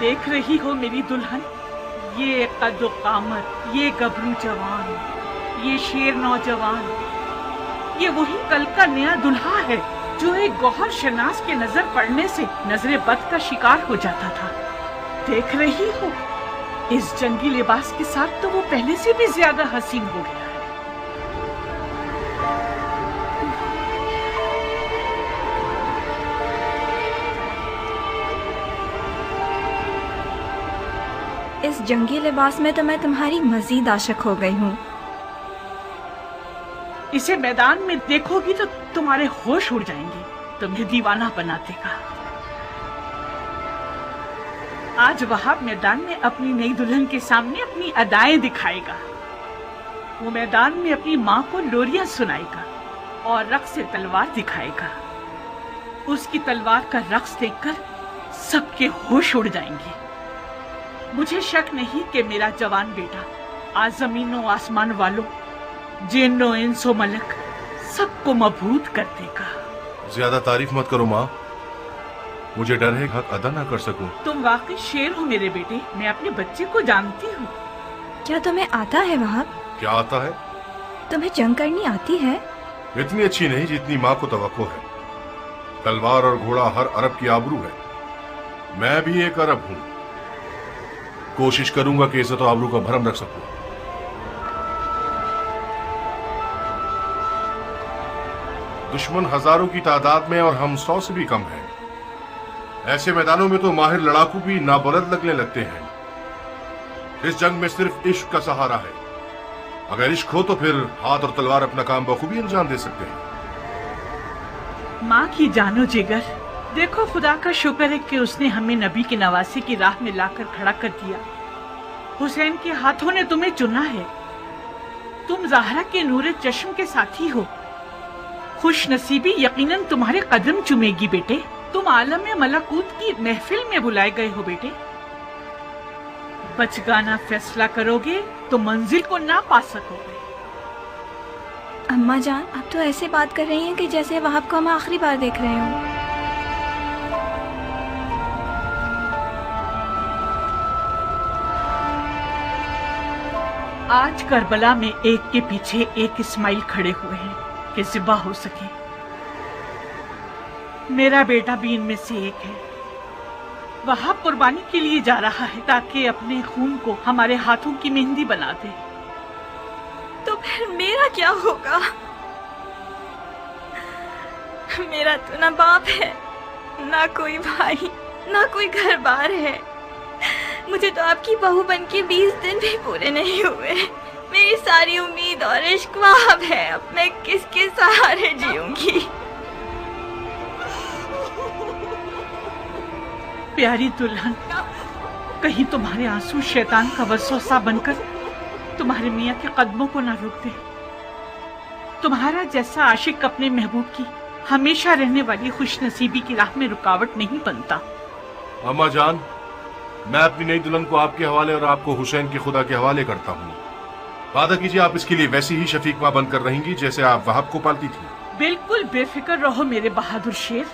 देख रही हो मेरी दुल्हन, ये कद्दो कामत, ये गबरू जवान, ये शेर नौजवान, ये वही कल का नया दुल्हा है जो एक गौहर शनास के नजर पड़ने से नजरे बद का शिकार हो जाता था। देख रही हो, इस जंगी लिबास के साथ तो वो पहले से भी ज्यादा हसीन हो गया। इस जंगी लिबास में तो मैं तुम्हारी मजीद आशिक हो गई हूँ। इसे मैदान में देखोगी तो तुम्हारे होश उड़ जाएंगे, तुम्हें दीवाना बना देगा। आज वहाब मैदान में अपनी नई दुल्हन के सामने अपनी अदाएं दिखाएगा। वो मैदान में अपनी माँ को लोरियां सुनाएगा और रक्स से तलवार दिखाएगा। उसकी तलवार का रक्स देखकर सबके होश उड़ जाएंगे। मुझे शक नहीं कि मेरा जवान बेटा आज जमीनों आसमान वालों, जिन्नो इंसो मलक सबको मबहूत कर देगा। ज्यादा तारीफ मत करो माँ, मुझे डर है हक अदा ना कर सकूं। तुम वाकई शेर हो मेरे बेटे, मैं अपने बच्चे को जानती हूँ। क्या तुम्हें आता है वहाब? क्या आता है? तुम्हें जंग करनी आती है? इतनी अच्छी नहीं जितनी माँ को तवक्को है। तलवार और घोड़ा हर अरब की आबरू है। मैं भी एक अरब हूँ। कोशिश करूंगा कि इज्जत और आबरू का भरम रख सकूं। दुश्मन हजारों की तादाद में और हम 100 से भी कम हैं। ऐसे मैदानों में तो माहिर लड़ाकू भी नाबलद लगने लगते हैं। इस जंग में सिर्फ इश्क का सहारा है। अगर इश्क हो तो फिर हाथ और तलवार अपना काम बखूबी अंजाम दे सकते हैं। माँ की जानो जिगर, देखो खुदा का शुक्र है कि उसने हमें नबी की नवासी की राह में लाकर खड़ा कर दिया। हुसैन के हाथों ने तुम्हें चुना है। तुम ज़हरा के नूरे चश्म के साथी हो। खुश नसीबी यकीनन तुम्हारे कदम चुमेगी बेटे। तुम आलम मलकूत की महफिल में बुलाए गए हो बेटे। बचगाना फैसला करोगे तो मंजिल को ना पा सकोगे। अम्मा जान, आप तो ऐसे बात कर रही हैं कि जैसे वहाब को हम आखिरी बार देख रहे हों। आज करबला में एक के पीछे एक इस्माइल खड़े हुए हैं कि ज़िबा हो सके। मेरा बेटा भी इनमें से एक है। वहाब कुर्बानी के लिए जा रहा है ताकि अपने खून को हमारे हाथों की मेहंदी बना दे। तो फिर मेरा क्या होगा? मेरा तो ना बाप है, ना कोई भाई, ना कोई घर बार है। मुझे तो आपकी बहू बन के 20 दिन भी पूरे नहीं हुए। मेरी सारी उम्मीद और इश्क वहाब है। अब मैं किसके सहारे जीऊंगी? प्यारी दुल्हन, कहीं तुम्हारे आंसू शैतान का वसवसा बनकर तुम्हारे मियाँ के कदमों को ना रोक दे। तुम्हारा जैसा आशिक अपने महबूब की हमेशा रहने वाली खुशनसीबी की राह में रुकावट नहीं बनता। अम्मा जान, मैं अपनी नई दुल्हन को आपके हवाले और आपको हुसैन के खुदा के हवाले करता हूँ। वादा कीजिए आप इसके लिए वैसी ही शफीक माँ बनकर रहेंगी जैसे आप वहाब को पालती थी। बिल्कुल बेफिक्र रहो मेरे बहादुर शेर।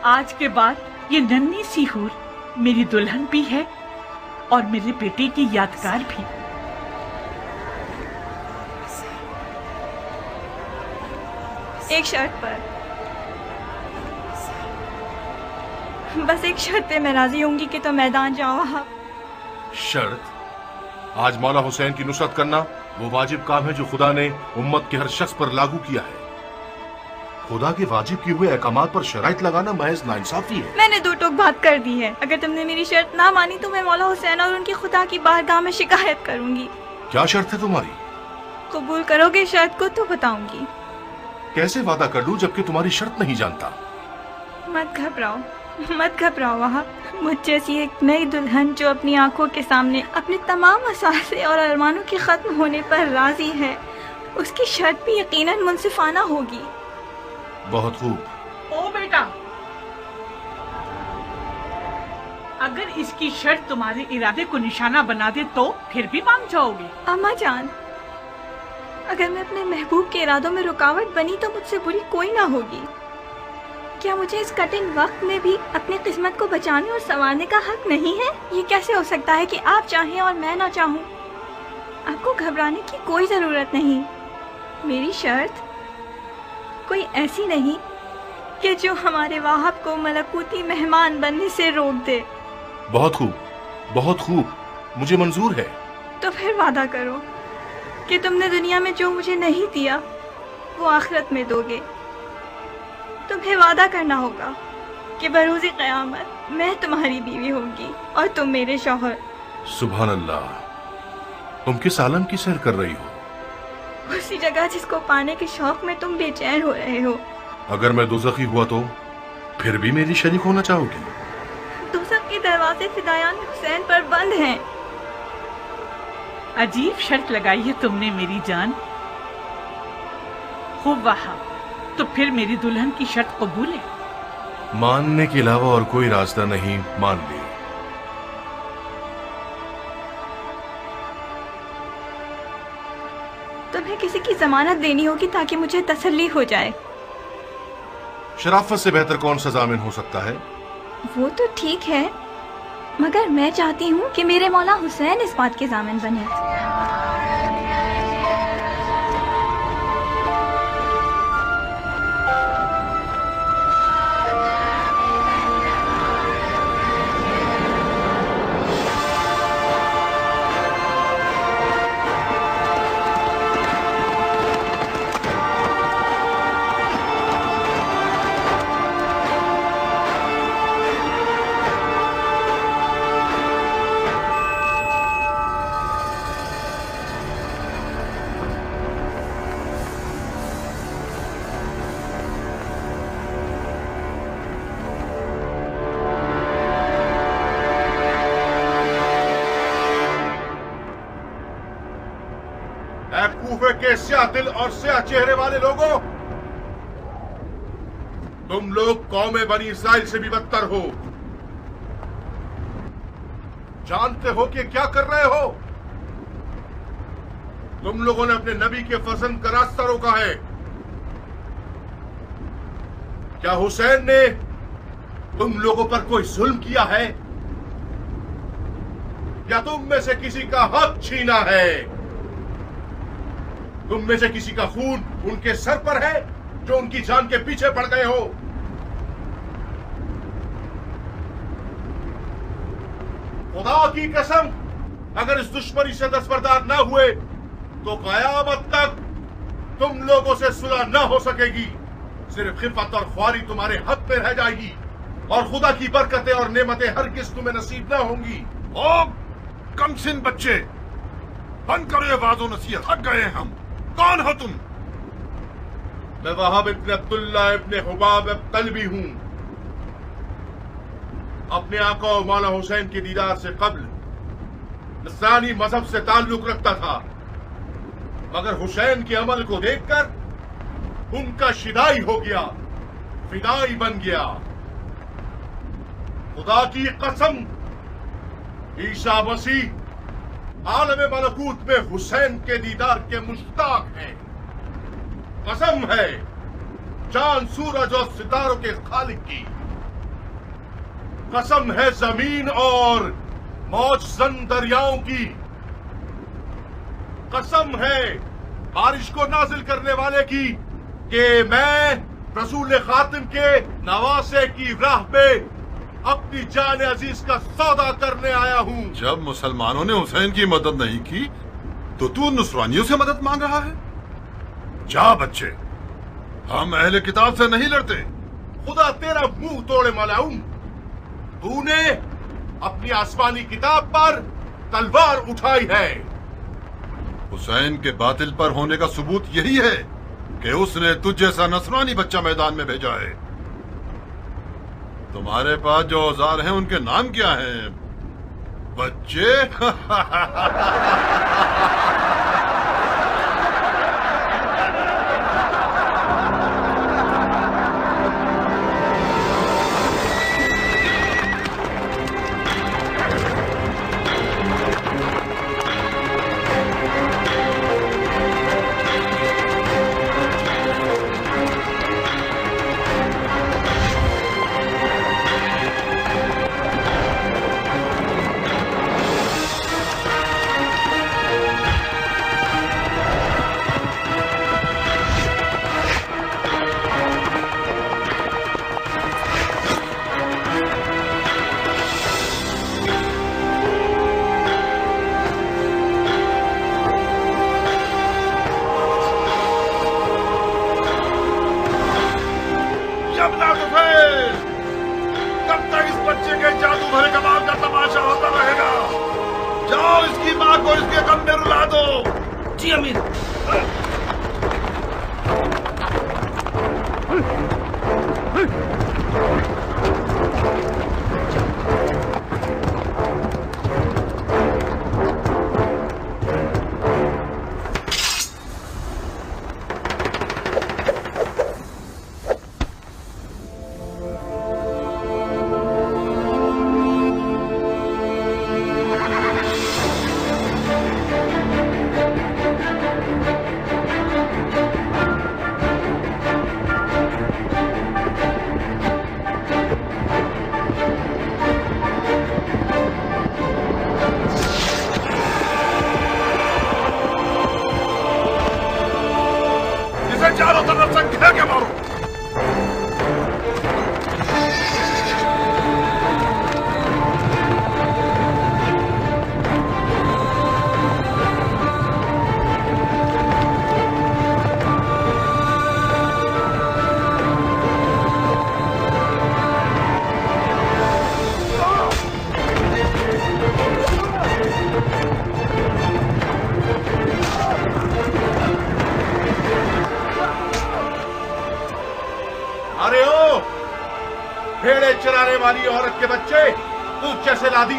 आज के बाद ये नन्ही सी हूर मेरी दुल्हन भी है और मेरे बेटे की यादगार भी। एक शर्त पर, बस एक शर्त पे मैं राजी होंगी कि तो मैदान जाओ आप। शर्त? आज मौला हुसैन की नुसरत करना वो वाजिब काम है जो खुदा ने उम्मत के हर शख्स पर लागू किया है। खुदा के वाजिब किए हुए अहकामात पर शराइत लगाना महज नाइंसाफी है। मैंने दो टोक बात कर दी है। अगर तुमने मेरी शर्त ना मानी तो मैं मौला हुसैन और उनकी खुदा की बारगाह में शिकायत करूंगी। क्या शर्त है तुम्हारी? कबूल करोगे शर्त को तो बताऊंगी। कैसे वादा कर लूं जबकि तुम्हारी शर्त नहीं जानता? मत घबराओ, मत घबराओ वहाब। मुझ जैसी एक नई दुल्हन जो अपनी आंखों के सामने अपने तमाम असासे और अरमानों के खत्म होने पर राजी है, उसकी शर्त भी यकीनन मुनसिफाना होगी। बहुत खूब। ओ बेटा, अगर इसकी शर्त तुम्हारे इरादे को निशाना बना दे तो फिर भी मान जाओगे? अम्मा जान, अगर मैं अपने महबूब के इरादों में रुकावट बनी तो मुझसे बुरी कोई ना होगी। क्या मुझे इस कठिन वक्त में भी अपनी किस्मत को बचाने और संवारने का हक नहीं है? ये कैसे हो सकता है कि आप चाहें और मैं ना चाहूँ? आपको घबराने की कोई जरूरत नहीं। मेरी शर्त कोई ऐसी नहीं कि जो हमारे वाहब को मलकूती मेहमान बनने से रोक दे। बहुत खूब, बहुत खूब, मुझे मंजूर है। तो फिर वादा करो कि तुमने दुनिया में जो मुझे नहीं दिया वो आखिरत में दोगे। तुम्हें वादा करना होगा कि बरोज़े क़यामत मैं तुम्हारी बीवी होंगी और तुम मेरे शौहर। सुभान अल्लाह, तुम किस आलम की सैर कर रही हो? उसी जगह जिसको पाने के शौक में तुम बेचैन हो रहे हो। अगर मैं दोज़खी हुआ तो फिर भी मेरी शरीक होना चाहोगी? दोज़ख के दरवाजे फिदायान हुसैन पर बंद हैं। अजीब शर्त लगाई है तुमने मेरी जान। खूब वहाब, तो फिर मेरी दुल्हन की शर्त कबूल है? मानने के अलावा और कोई रास्ता नहीं, मान ली। तुम्हें किसी की जमानत देनी होगी ताकि मुझे तसल्ली हो जाए। शराफत से बेहतर कौन सा जामिन हो सकता है? वो तो ठीक है, मगर मैं चाहती हूँ कि मेरे मौला हुसैन इस बात के जामिन बने। कूफे के स्याह दिल और स्याह चेहरे वाले लोगों, तुम लोग कौमे बनी इसराइल से भी बदतर हो। जानते हो कि क्या कर रहे हो? तुम लोगों ने अपने नबी के फर्जंद का रास्ता रोका है। क्या हुसैन ने तुम लोगों पर कोई जुल्म किया है या तुम में से किसी का हक छीना है? तुम में से किसी का खून उनके सर पर है जो उनकी जान के पीछे पड़ गए हो? खुदा की कसम, अगर इस दुश्मनी से दस्तबरदार न हुए तो कयामत तक तुम लोगों से सुलह न हो सकेगी। सिर्फ खिफत और ख्वारी तुम्हारे हक पे रह जाएगी और खुदा की बरकतें और नेमतें हरगिज़ तुम्हें नसीब न होंगी। ओ कमसिन बच्चे, बंद करो ये वाज़ो नसीहत, थक गए हैं हम। कौन हो तुम? मैं वहाब इब्न अब्दुल्ला इब्न हुबाब कल्बी हूं। अपने आका और मौला हुसैन के दीदार से कब्ल नसरानी मजहब से ताल्लुक रखता था, मगर हुसैन के अमल को देखकर उनका शिदाई हो गया, फिदाई बन गया। खुदा की कसम, ईसा मसीह आलम मलकूत में हुसैन के दीदार के मुश्ताक हैं। कसम है चांद सूरज और सितारों के खालिक की, कसम है जमीन और मौजजन दरियाओं की, कसम है बारिश को नाजिल करने वाले की कि मैं रसूल खातिम के नवासे की राह पे अपनी जान अजीज का सौदा करने आया हूँ। जब मुसलमानों ने हुसैन की मदद नहीं की तो तू नुसरानियों से मदद मांग रहा है? जा बच्चे, हम अहले किताब से नहीं लड़ते। खुदा तेरा मुंह तोड़े मलाऊं, तूने अपनी आसमानी किताब पर तलवार उठाई है। हुसैन के बातिल पर होने का सबूत यही है कि उसने तुझ जैसा नसरानी बच्चा मैदान में भेजा है। तुम्हारे पास जो औजार हैं उनके नाम क्या हैं बच्चे?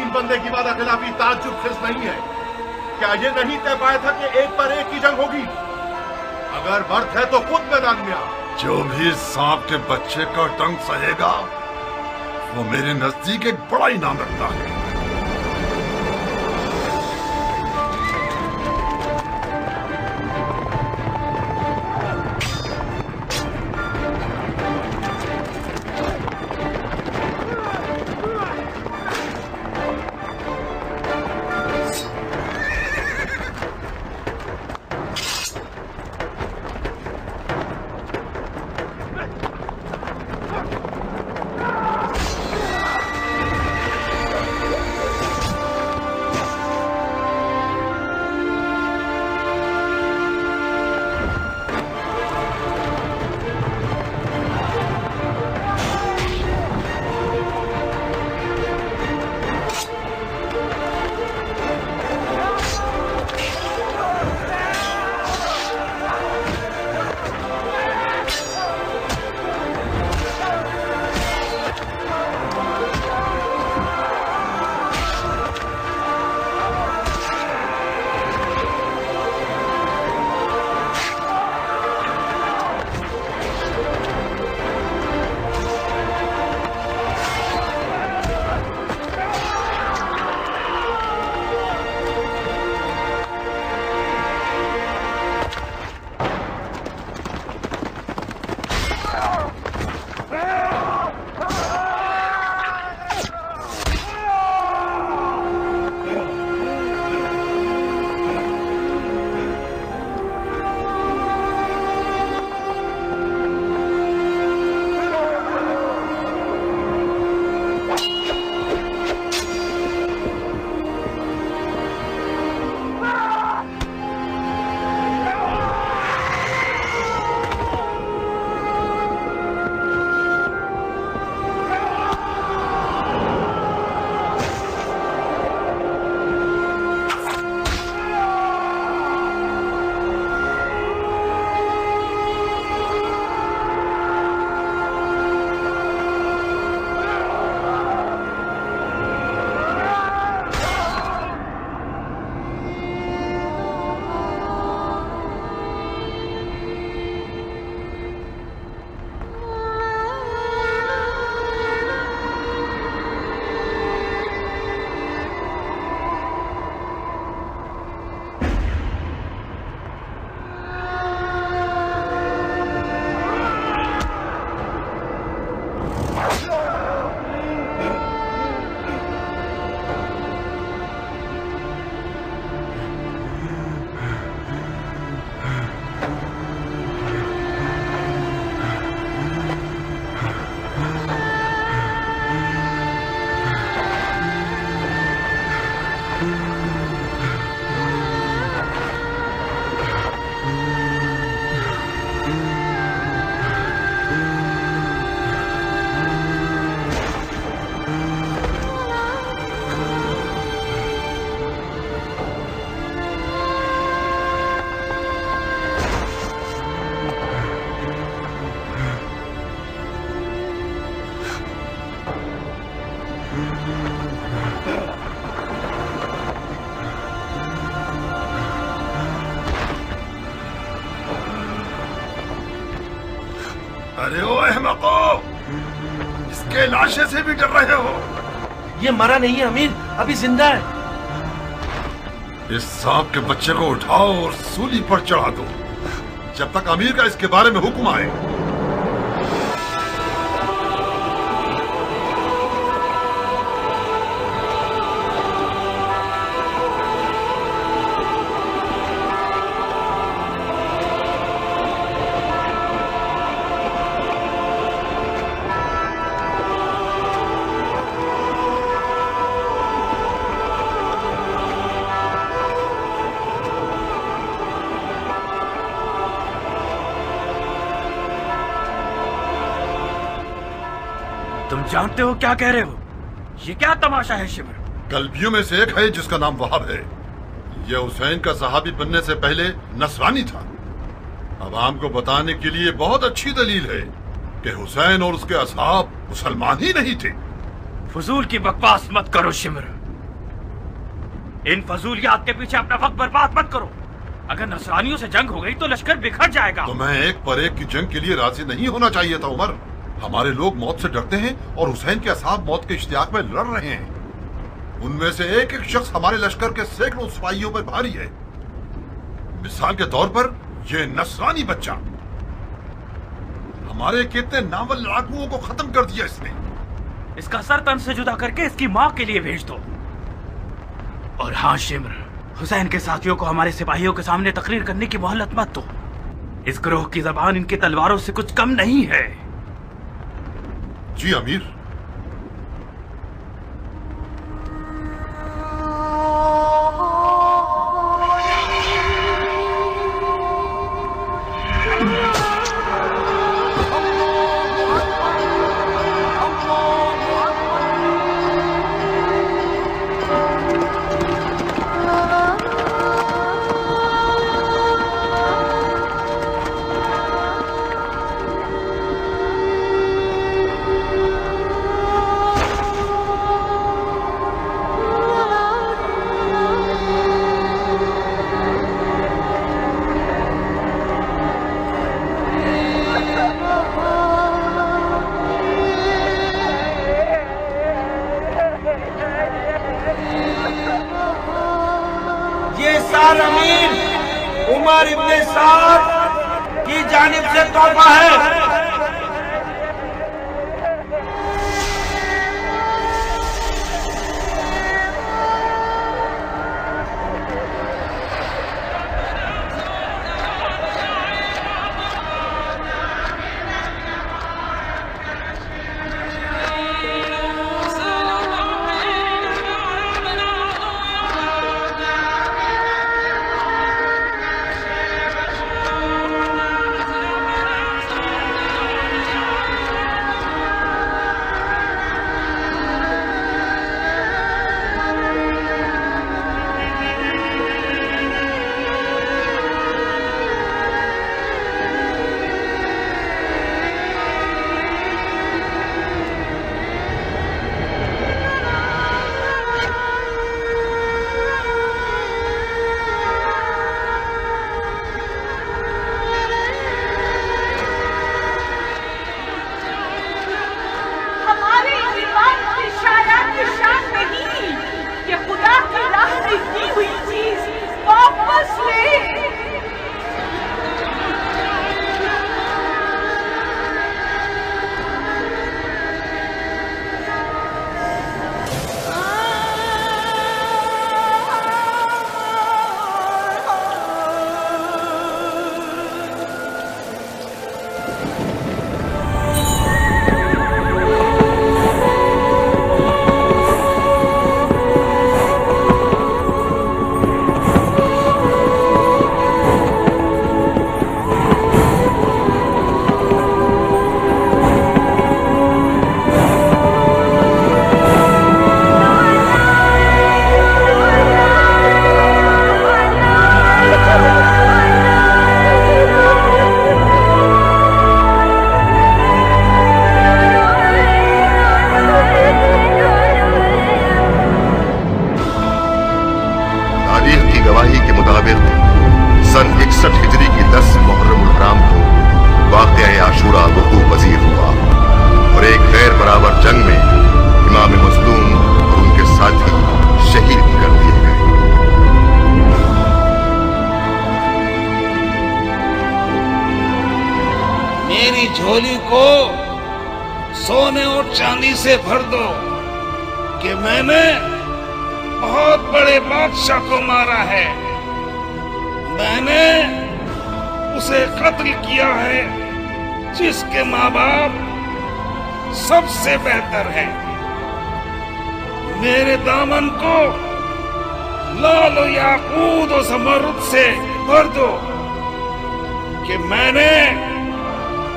बंदे की वादा खिलाफी ताज्जुब खिज नहीं है। क्या ये नहीं तय पाया था कि एक पर एक की जंग होगी? अगर मर्द है तो खुद मैदान में आ। जो भी सांप के बच्चे का डंक सहेगा वो मेरे नजदीक एक बड़ा इनाम रखता है। अहमको, इसके लाशे से भी डर रहे हो? ये मरा नहीं है अमीर, अभी जिंदा है। इस सांप के बच्चे को उठाओ और सूली पर चढ़ा दो, जब तक अमीर का इसके बारे में हुक्म आए। तुम जानते हो क्या कह रहे हो? ये क्या तमाशा है शिमर? कल्बियों में से एक है जिसका नाम वहाब है। यह हुसैन का सहाबी बनने से पहले नसरानी था। अवाम को बताने के लिए बहुत अच्छी दलील है कि हुसैन और उसके असहाब मुसलमान ही नहीं थे। फजूल की बकवास मत करो शिमर। इन फजूलियात के पीछे अपना वक्त बर्बाद मत करो। अगर नसरानियों से जंग हो गई तो लश्कर बिखर जाएगा। तो मैं एक पर एक की जंग के लिए राजी नहीं होना चाहिए था उमर। हमारे लोग मौत से डरते हैं और हुसैन के असहाब मौत के इश्तियाक में लड़ रहे हैं। उनमें से एक एक शख्स हमारे लश्कर के सैकड़ों सिपाहियों पर भारी है। मिसाल के तौर पर यह नसरानी बच्चा हमारे कितने नावल लड़ाकुओं को खत्म कर दिया इसने। इसका सर तन से जुदा करके इसकी माँ के लिए भेज दो। और हाँ शिमर, हुसैन के साथियों को हमारे सिपाहियों के सामने तकरीर करने की मोहलत मत दो। इस ग्रोह की जबान इनकी तलवारों से कुछ कम नहीं है। जी अमीर। उमर इब्ने साद की जानिब से तोहफा है। सन 61 हिजरी की 10 मुहर्रम उल हराम को वाक़या आशूरा वक़ू पजीर हुआ और एक गैर बराबर जंग में इमाम मज़लूम और उनके साथी शहीद कर दिए गए। मेरी झोली को सोने और चांदी से भर दो कि मैंने बहुत बड़े बादशाह को मारा है। मैंने उसे कत्ल किया है जिसके माँ बाप सबसे बेहतर हैं। मेरे दामन को लाल याकूत और ज़मरुद से भर दो कि मैंने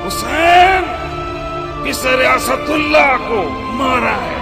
हुसैन बिसर असदुल्लाह को मारा है।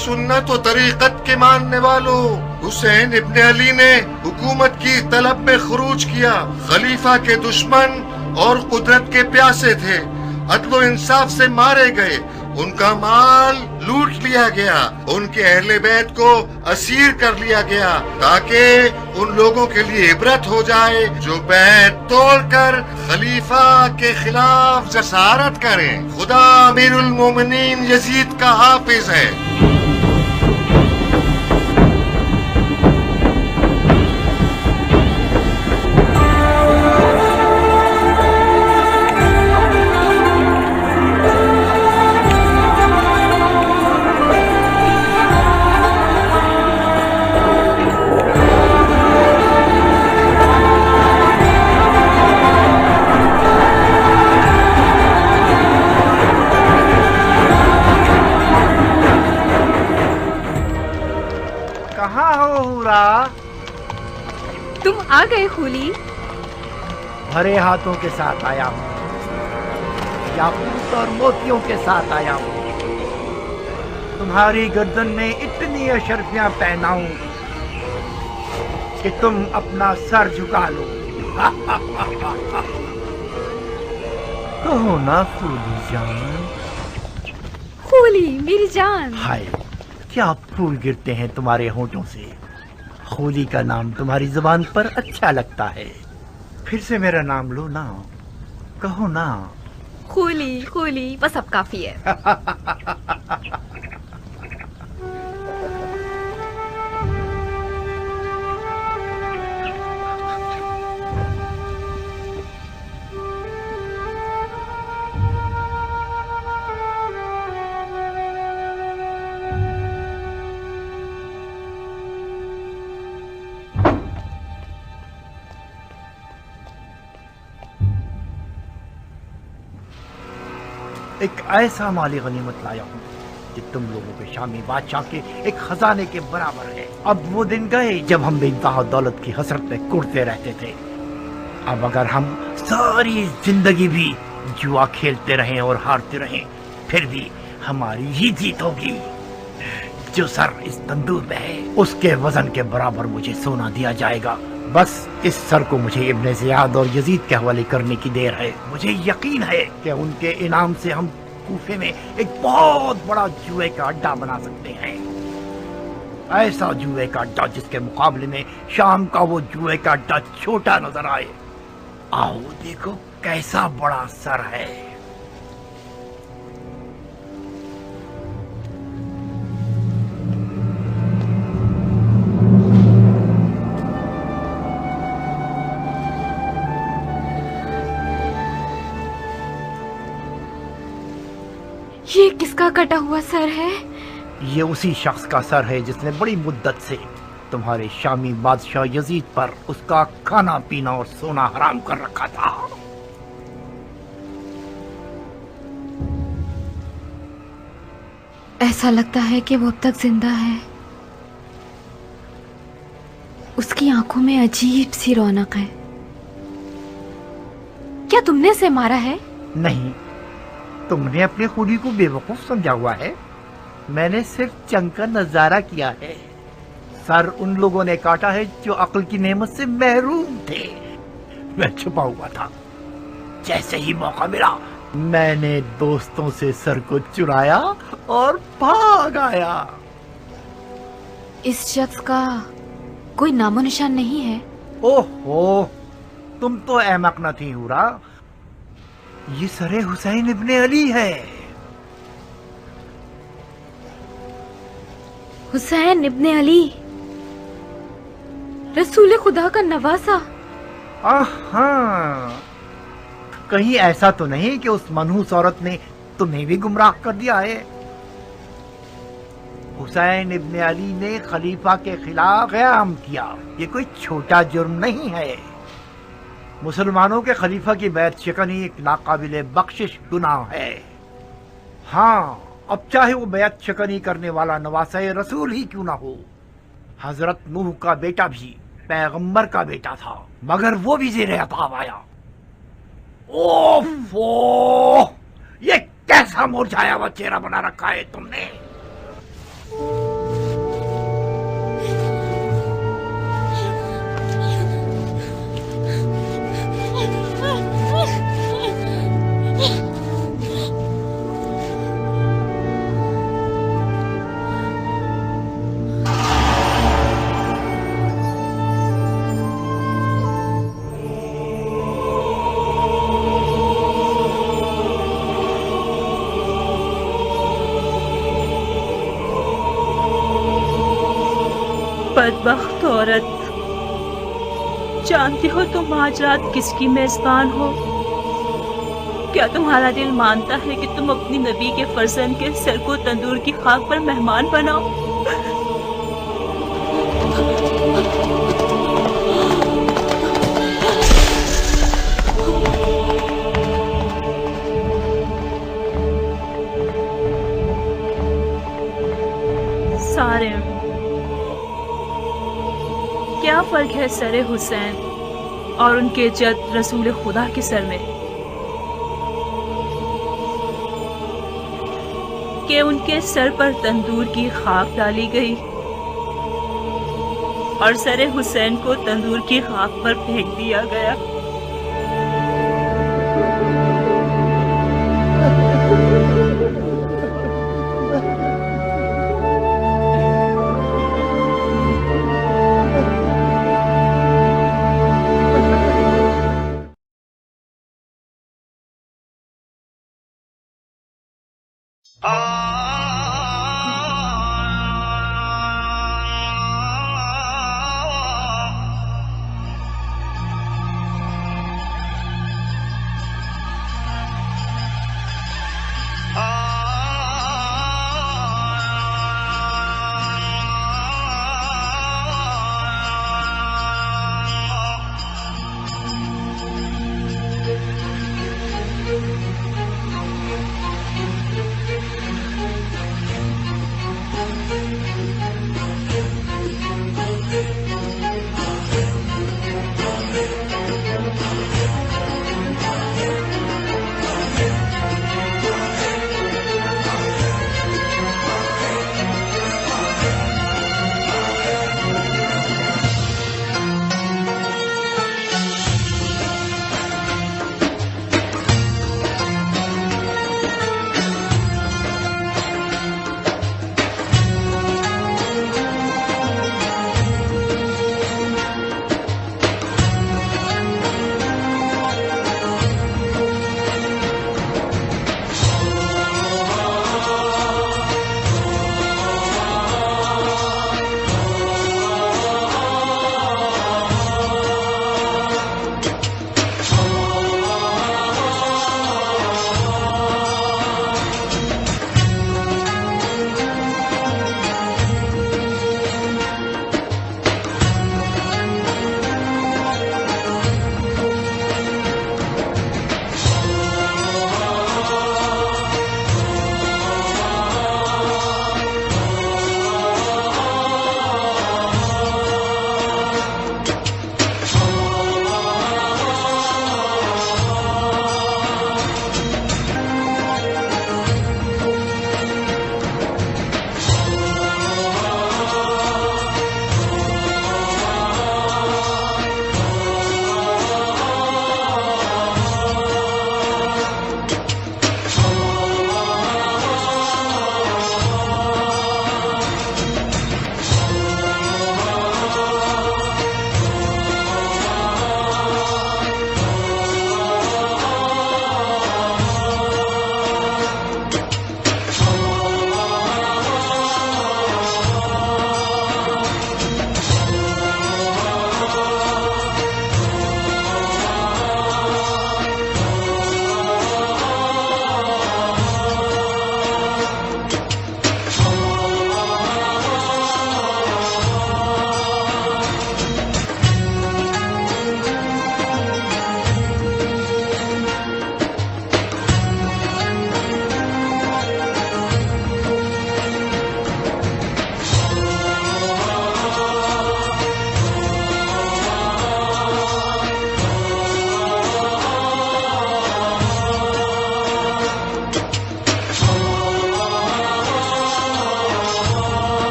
सुन्नत और तरीक़त के मानने वालों, हुसैन इब्ने अली ने हुकूमत की तलब में खुरूज किया। खलीफा के दुश्मन और कुदरत के प्यासे थे, अदलो इंसाफ से मारे गए, उनका माल लूट लिया गया, उनके अहले बैत को असीर कर लिया गया ताकि उन लोगों के लिए इबरत हो जाए जो बैत तोड़कर खलीफा के खिलाफ जसारत करें। खुदा अमीरुल मोमिनीन यजीद का हाफिज है। तुम आ गए खूली? भरे हाथों के साथ आया हूँ, याकूत और मोतियों के साथ आया हूँ। तुम्हारी गर्दन में इतनी अशरफियां पहनाऊं कि तुम अपना सर झुका लो। कहो ना खूली जान। खूली मेरी जान। हाय, क्या फूल गिरते हैं तुम्हारे होठों से। खूली का नाम तुम्हारी जुबान पर अच्छा लगता है। फिर से मेरा नाम लो ना, कहो ना। खूली खूली बस अब काफी है। एक ऐसा माली गनीमत लाया हूँ कि तुम लोगों के शामी बादशाह के एक खजाने के बराबर है। अब वो दिन गए जब हम बेइंतहा दौलत की हसरत में कुड़ते रहते थे। अब अगर हम सारी जिंदगी भी जुआ खेलते रहें और हारते रहें, फिर भी हमारी ही जीत होगी। जो सर इस तंदूर में है उसके वजन के बराबर मुझे सोना दिया जाएगा। बस इस सर को मुझे इब्ने ज़ियाद और यजीद के हवाले करने की देर है। मुझे यकीन है कि उनके इनाम से हम कूफे में एक बहुत बड़ा जुए का अड्डा बना सकते हैं। ऐसा जुए का अड्डा जिसके मुकाबले में शाम का वो जुए का अड्डा छोटा नजर आए। आओ देखो कैसा बड़ा सर है। ये किसका कटा हुआ सर है? ये उसी शख्स का सर है जिसने बड़ी मुद्दत से तुम्हारे शामी बादशाह यजीद पर उसका खाना पीना और सोना हराम कर रखा था। ऐसा लगता है कि वो अब तक जिंदा है। उसकी आंखों में अजीब सी रौनक है। क्या तुमने उसे मारा है? नहीं, तुमने अपने खूनी को बेवकूफ समझा हुआ है। मैंने सिर्फ जंग का नजारा किया है। सर उन लोगों ने काटा है जो अक्ल की नेमत से महरूम थे। मैं छुपा हुआ था। जैसे ही मौका मिला मैंने दोस्तों से सर को चुराया और भाग आया। इस शख्स का कोई नामो निशान नहीं है? ओहो, तुम तो अहमक न थी हुरा। ये सरे हुसैन इब्ने अली है। हुसैन इब्ने अली, रसूल खुदा का नवासा। हाँ, कहीं ऐसा तो नहीं कि उस मनहूस औरत ने तुम्हें भी गुमराह कर दिया है? हुसैन इब्ने अली ने खलीफा के खिलाफ क़याम किया। ये कोई छोटा जुर्म नहीं है। मुसलमानों के खलीफा की बैत शिकनी एक नाकाबिले बख्शिश गुनाह है। हाँ, अब चाहे वो बैत शिकनी करने वाला नवासे रसूल ही क्यों ना हो। हजरत नूह का बेटा भी पैगंबर का बेटा था, मगर वो भी ज़ेरे अताब आया। ओफो, ये कैसा मुरझाया हुआ चेहरा बना रखा है तुमने। बदबख्त औरत, जानती हो तुम आज रात किसकी मेजबान हो? क्या तुम्हारा दिल मानता है कि तुम अपनी नबी के फर्जंद के सर को तंदूर की खाक पर मेहमान बनाओ? सारे क्या फर्क है सरे हुसैन और उनके जद रसूल खुदा के सर में कि उनके सर पर तंदूर की खाक डाली गई और सरे हुसैन को तंदूर की खाक पर फेंक दिया गया। Ah